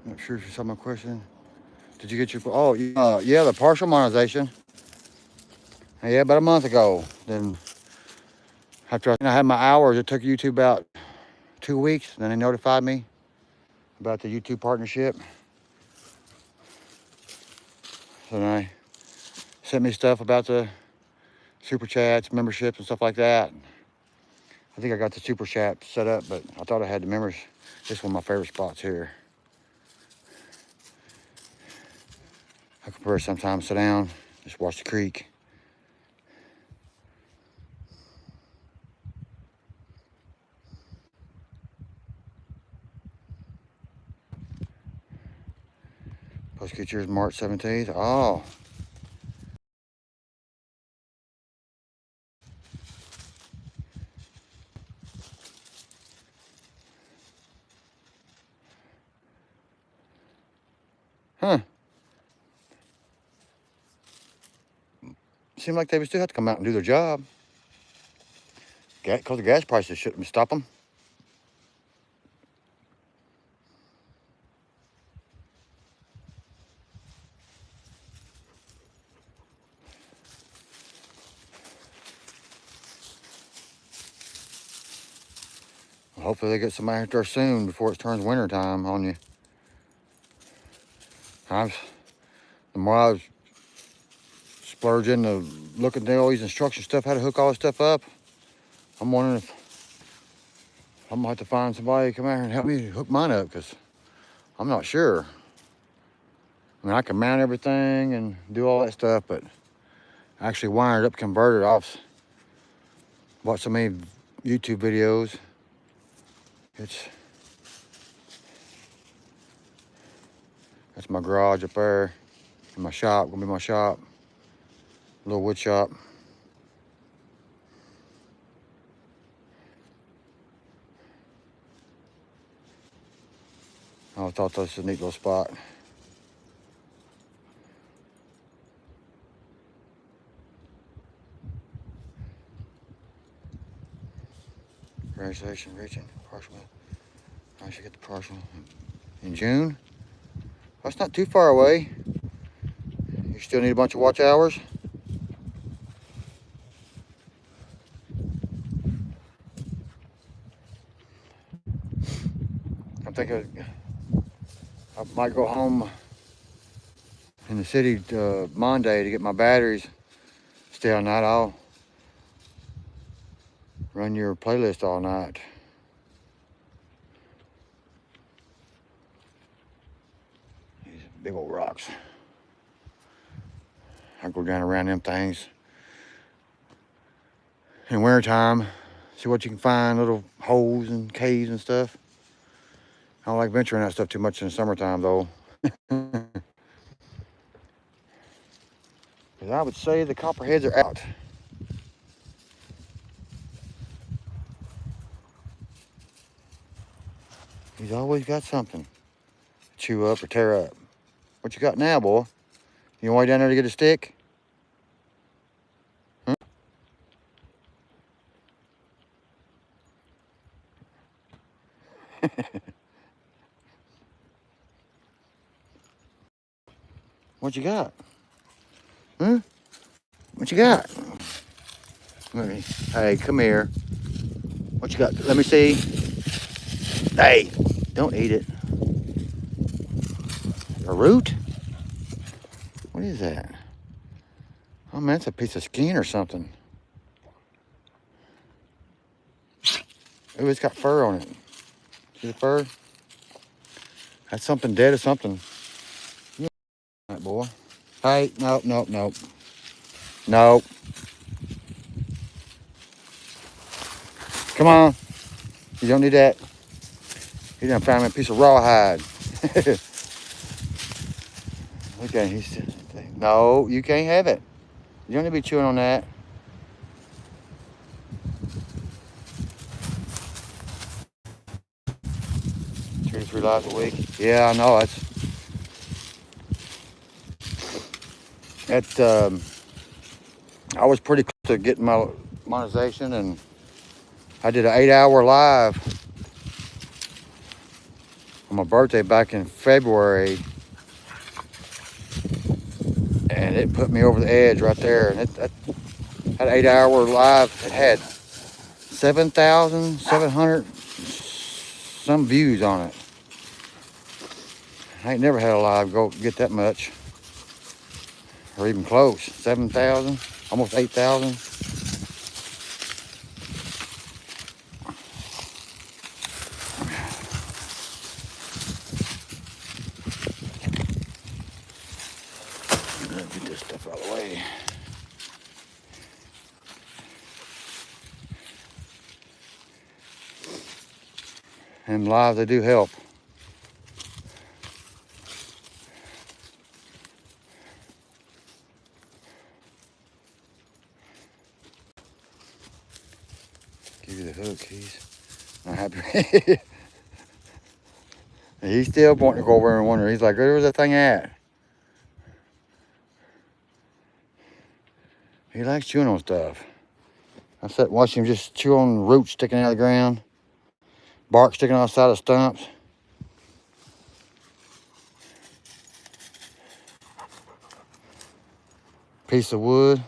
Not sure if you saw my question. Did you get your, yeah, the partial monetization. Yeah, about a month ago. Then after I had my hours, it took YouTube about 2 weeks. Then they notified me about the YouTube partnership. So then they sent me stuff about the super chats, memberships, and stuff like that. I think I got the super chat set up, but I thought I had the members. This is one of my favorite spots here. I prefer sometimes sit down, just watch the creek. Supposed to get yours March 17th. Oh. Huh. Seemed like they would still have to come out and do their job. Because the gas prices shouldn't stop them. Hopefully they get somebody out there soon before it turns winter time on you. The more I was splurging to look at all these instruction stuff, how to hook all this stuff up, I'm wondering if I'm gonna have to find somebody to come out here and help me hook mine up, because I'm not sure. I mean, I can mount everything and do all that stuff, but actually wire it up, convert it off, watch so many YouTube videos. That's my garage up there. And my shop, gonna be my shop. Little wood shop. I thought this was a neat little spot. Congratulations, reaching partial. I should get the partial in June. That's not too far away. You still need a bunch of watch hours. I'm thinking I might go home in the city Monday to get my batteries. Stay all night. I'll run your playlist all night. These big old rocks. I go down around them things in wintertime, see what you can find, little holes and caves and stuff. I don't like venturing that stuff too much in the summertime though. Because I would say the copperheads are out. He's always got something to chew up or tear up. What you got now, boy? You want down there to get a stick? Huh? What you got? Huh? What you got? Hey, come here. What you got? Let me see. Hey, don't eat it. A root? What is that? Oh man, it's a piece of skin or something. Oh, it's got fur on it. See the fur? That's something dead or something. Yeah, right, boy. Hey, nope, nope, nope. Nope. Come on. You don't need that. You done found me a piece of rawhide. Okay, he's no, you can't have it. You don't need to be chewing on that. Two to three lives a week. Yeah, I know. I was pretty close to getting my monetization, and I did an 8-hour live on my birthday back in February, and it put me over the edge right there. And that 8-hour live, it had 7,700 some views on it. I ain't never had a live go get that much, or even close. 7,000, almost 8,000. Get this stuff out of the way. And live, they do help. Give you the hook, he's not happy. He's still wanting to go over and wonder. He's like, where's that thing at? He likes chewing on stuff. I sat watching him just chew on roots sticking out of the ground, bark sticking on the side of stumps. Piece of wood.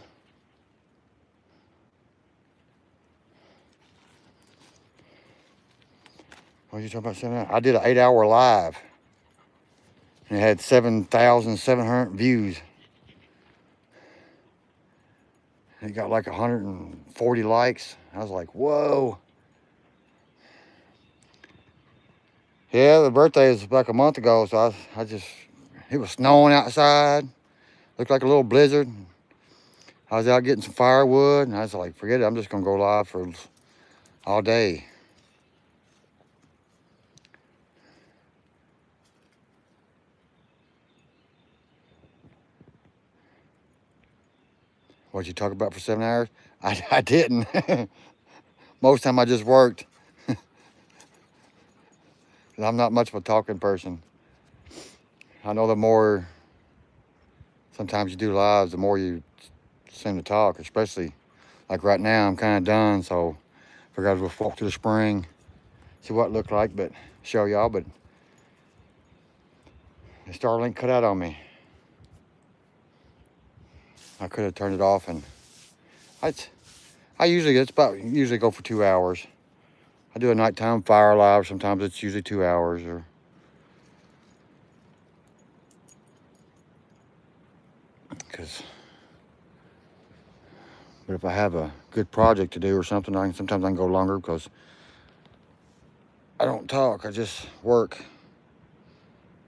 What are you talking about? I did an 8-hour live, and it had 7,700 views. It got like 140 likes. I was like, whoa. Yeah, the birthday was like a month ago, so it was snowing outside. Looked like a little blizzard. I was out getting some firewood, and I was like, forget it, I'm just gonna go live for all day. What'd you talk about for 7 hours? I didn't. Most time I just worked. I'm not much of a talking person. I know the more sometimes you do lives, the more you seem to talk, especially like right now. I'm kind of done, so I figured I'd just walk to the spring, see what it looked like, but show y'all. But the Starlink cut out on me. I could have turned it off, and I usually go for 2 hours. I do a nighttime fire live. Sometimes it's usually 2 hours, or because. But if I have a good project to do or something, sometimes I can go longer because I don't talk. I just work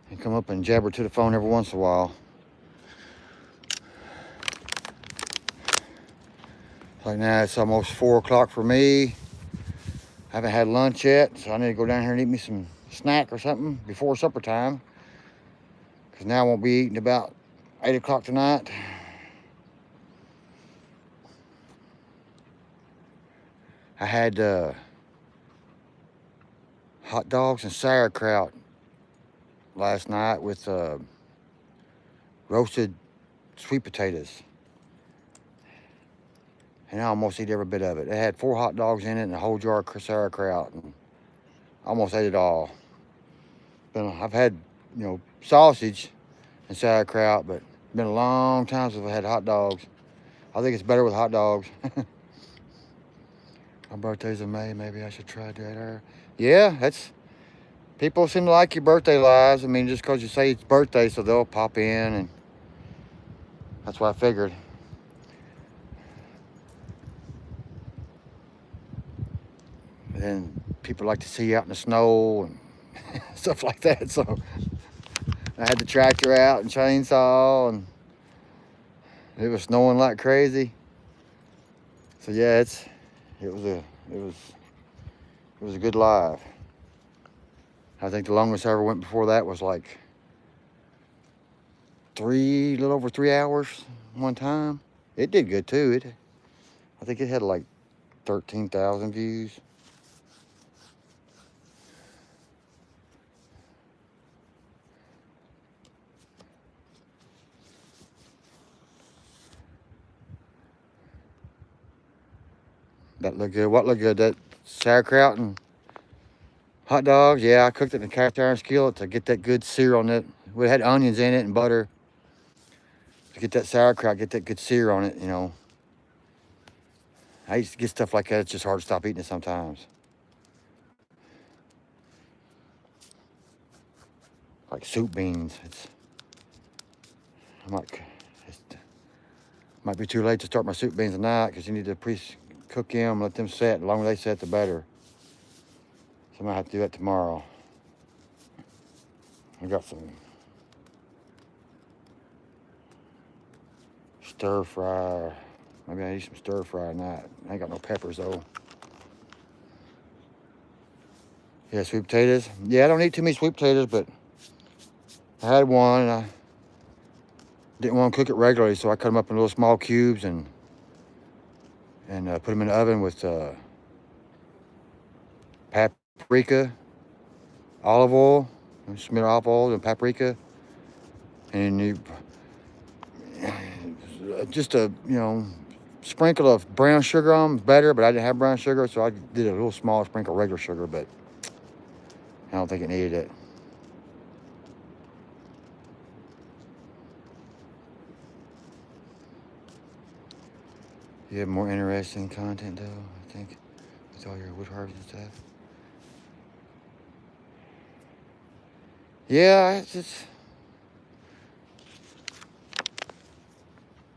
and come up and jabber to the phone every once in a while. Like now, it's almost 4 o'clock for me. I haven't had lunch yet, so I need to go down here and eat me some snack or something before supper time. Because now I won't be eating about 8 o'clock tonight. I had hot dogs and sauerkraut last night with roasted sweet potatoes. And I almost ate every bit of it. It had 4 hot dogs in it and a whole jar of sauerkraut. And I almost ate it all. I've had, sausage and sauerkraut, but it's been a long time since I've had hot dogs. I think it's better with hot dogs. My birthday's in May. Maybe I should try that. Yeah, people seem to like your birthday lives. I mean, just because you say it's birthday, so they'll pop in, and that's what I figured. And then people like to see you out in the snow and stuff like that. So I had the tractor out and chainsaw, and it was snowing like crazy. So yeah, it was a good live. I think the longest I ever went before that was like a little over 3 hours one time. It did good too. I think it had like 13,000 views. That looked good. What looked good? That sauerkraut and hot dogs. Yeah, I cooked it in a cast iron skillet to get that good sear on it. We had onions in it and butter. To get that sauerkraut, get that good sear on it, I used to get stuff like that. It's just hard to stop eating it sometimes. Like soup beans. Might be too late to start my soup beans tonight because you need to pre-cook them, let them set. The longer they set, the better. So I might have to do that tomorrow. I got some stir fry. Maybe I need some stir fry tonight. I ain't got no peppers though. Yeah, sweet potatoes. Yeah, I don't eat too many sweet potatoes, but I had one and I didn't want to cook it regularly, so I cut them up in little small cubes and put them in the oven with paprika, olive oil, smear olive oil and paprika, and just a sprinkle of brown sugar on them, better, but I didn't have brown sugar, so I did a little small sprinkle of regular sugar, but I don't think it needed it. You have more interesting content though, I think, with all your wood harvest and stuff. Yeah, it's just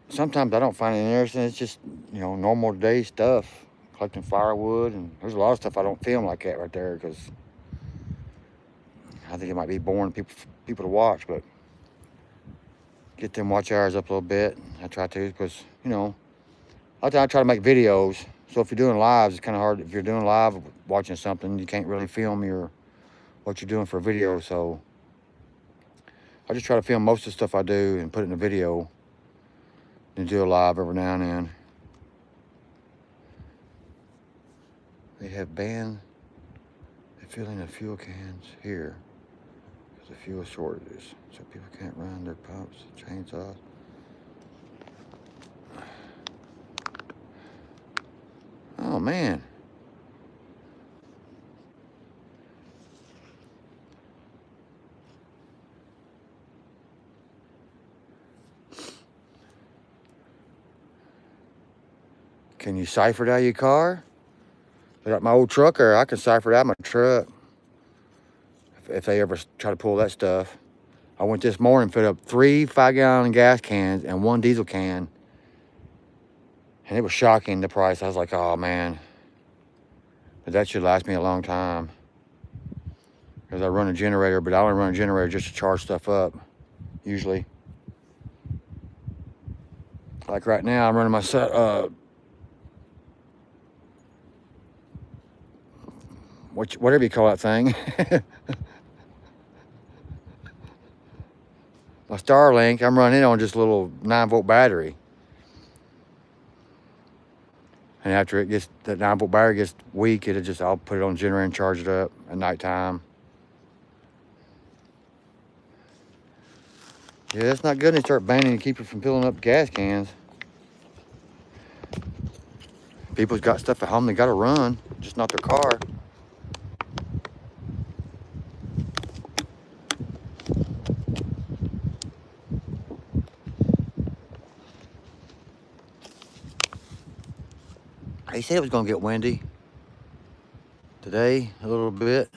sometimes I don't find it interesting. It's just normal day stuff, collecting firewood, and there's a lot of stuff I don't film like that right there because I think it might be boring people to watch, but get them watch hours up a little bit. I try to because I try to make videos. So if you're doing lives, it's kind of hard. If you're doing live, watching something, you can't really film what you're doing for a video. So I just try to film most of the stuff I do and put it in a video and do a live every now and then. They have banned the filling of fuel cans here because of fuel shortages. So people can't run their pumps, chainsaws. Oh, man. Can you cipher it out of your car? I got my old truck, or I can cipher it out of my truck if they ever try to pull that stuff. I went this morning, filled up 3 5-gallon gas cans and 1 diesel can. And it was shocking, the price. I was like, oh, man. But that should last me a long time. Because I run a generator, but I only run a generator just to charge stuff up, usually. Like right now, I'm running my whatever you call that thing. My Starlink, I'm running it on just a little 9-volt battery. And after it gets, that 9-volt battery gets weak, I'll put it on the generator and charge it up at nighttime. Yeah, it's not good when they start banning and keep it from filling up gas cans. People's got stuff at home they gotta run, just not their car. They said it was gonna get windy today, a little bit.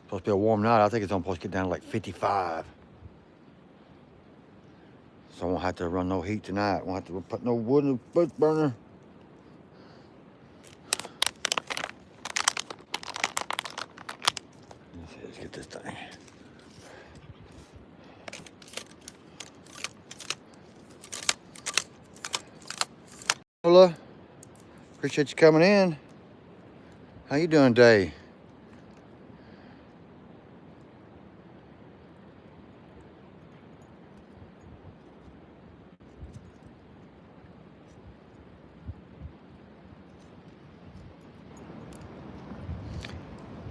Supposed to be a warm night. I think it's supposed to get down to like 55. So I won't have to run no heat tonight. Won't have to put no wood in the foot burner. Let's get this thing. Lola, appreciate you coming in. How you doing today?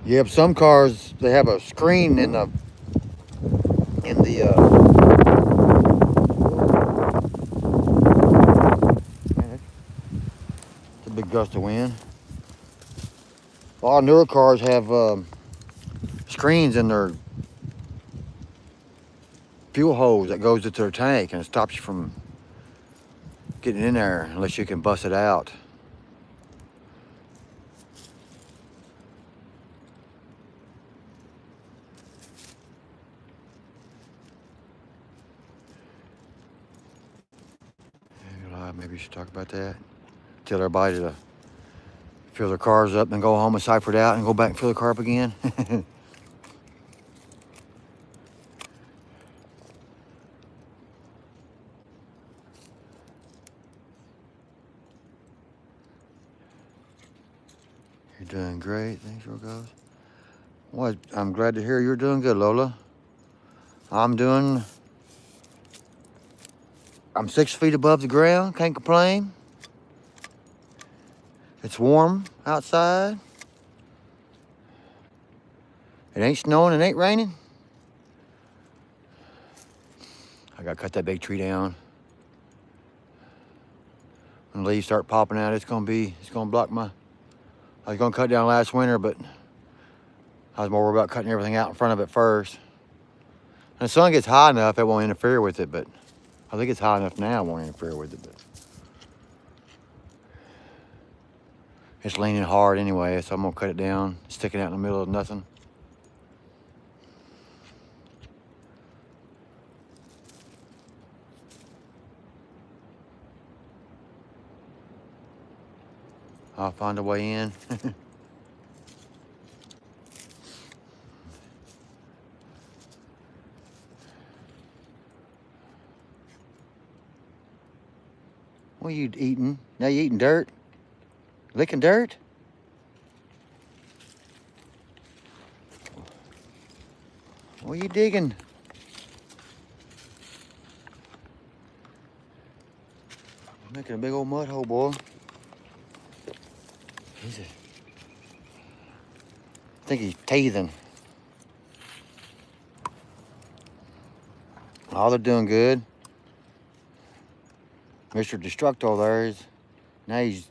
Yep, some cars, they have a screen in the man, it's a big gust of wind. A lot of newer cars have screens in their fuel hose that goes into their tank, and it stops you from getting in there unless you can bust it out. Maybe you should talk about that. Tell everybody to fill their cars up and go home and cipher it out and go back and fill the car up again. You're doing great. Thanks, Rocallscabin. Well, I'm glad to hear you're doing good, Lola. I'm 6 feet above the ground. Can't complain. It's warm outside. It ain't snowing, it ain't raining. I gotta cut that big tree down. When the leaves start popping out, it's gonna block my, I was gonna cut down last winter, but I was more worried about cutting everything out in front of it first. And the sun gets high enough, it won't interfere with it, but I think it's high enough now, it won't interfere with it, but it's leaning hard anyway, so I'm gonna cut it down, stick it out in the middle of nothing. I'll find a way in. What are you eating? Now you eating dirt? Licking dirt? What are you digging? Making a big old mud hole, boy. I think he's teething. Oh, they're doing good. Mr. Destructo there is, now he's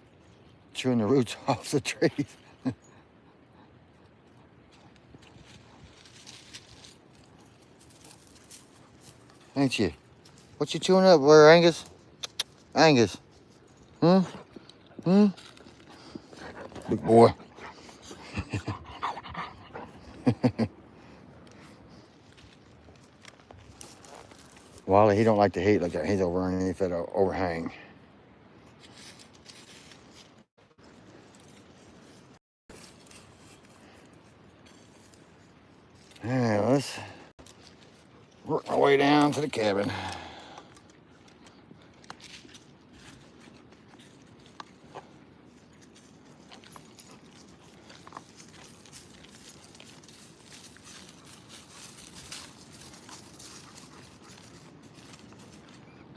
chewing the roots off the trees. Ain't you? What you chewing up there, Angus? Angus? Hmm? Hmm? Big boy. Wally, he don't like the heat like that. He's over underneath that overhang. Alright, let's work my way down to the cabin.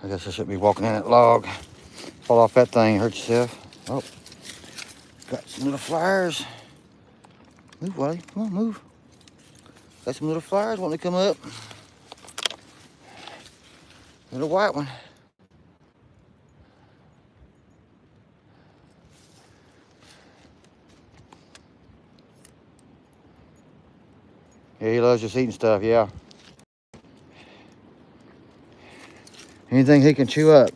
I guess I shouldn't be walking in that log. Fall off that thing, hurt yourself. Oh, got some little flowers. Move, Wally, come on, move. Got some little flowers wanting to come up. Little white one. Yeah, he loves just eating stuff, yeah. Anything he can chew up.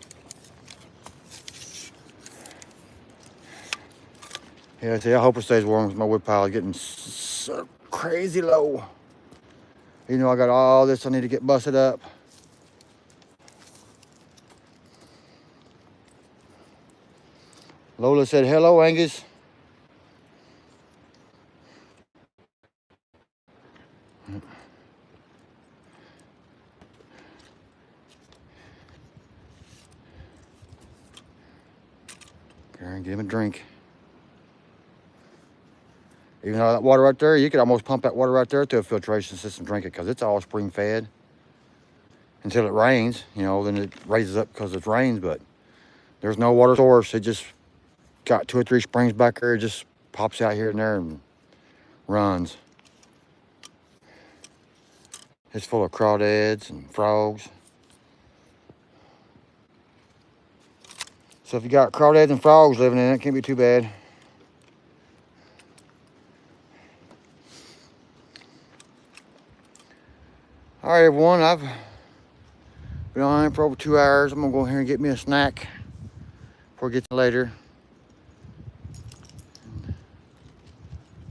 Yeah, I tell you, I hope it stays warm because my wood pile is getting so crazy low. You know, I got all this I need to get busted up. Lola said, hello, Angus. Karen, give him a drink. Even though that water right there, you could almost pump that water right there to a filtration system, drink it, because it's all spring fed. Until it rains, you know, then it raises up because it rains, but there's no water source. It just got 2 or 3 springs back there. It just pops out here and there and runs. It's full of crawdads and frogs. So if you got crawdads and frogs living in it, it can't be too bad. All right, everyone, I've been on for over 2 hours. I'm gonna go here and get me a snack before it gets later.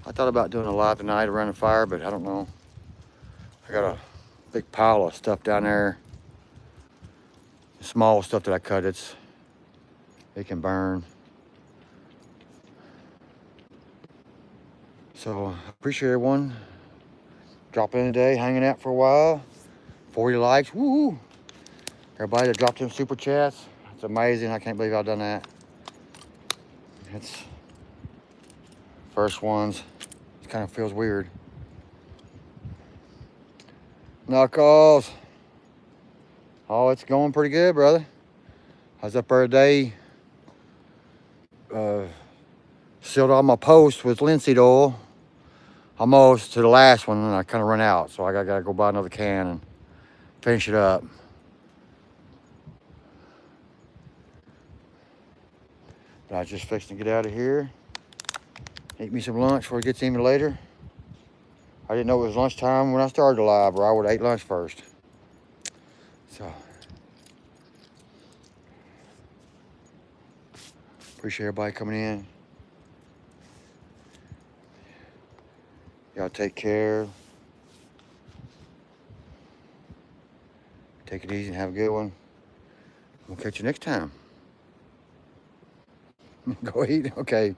I thought about doing a live tonight around the fire, but I don't know. I got a big pile of stuff down there. Small stuff that I cut, it can burn. So I appreciate everyone dropping in today, hanging out for a while. 40 likes, woo! Everybody that dropped in super chats, it's amazing. I can't believe I've done that. It's first ones. It kind of feels weird. Knuckles. Oh, it's going pretty good, brother. I was up there today. Sealed all my posts with linseed oil. Almost to the last one, and I kind of run out. So I gotta go buy another can and finish it up. But I was just fixing to get out of here. Eat me some lunch before it gets any later. I didn't know it was lunchtime when I started the live, or I would have ate lunch first. So, appreciate everybody coming in. Y'all take care. Take it easy and have a good one. We'll catch you next time. Go eat? Okay.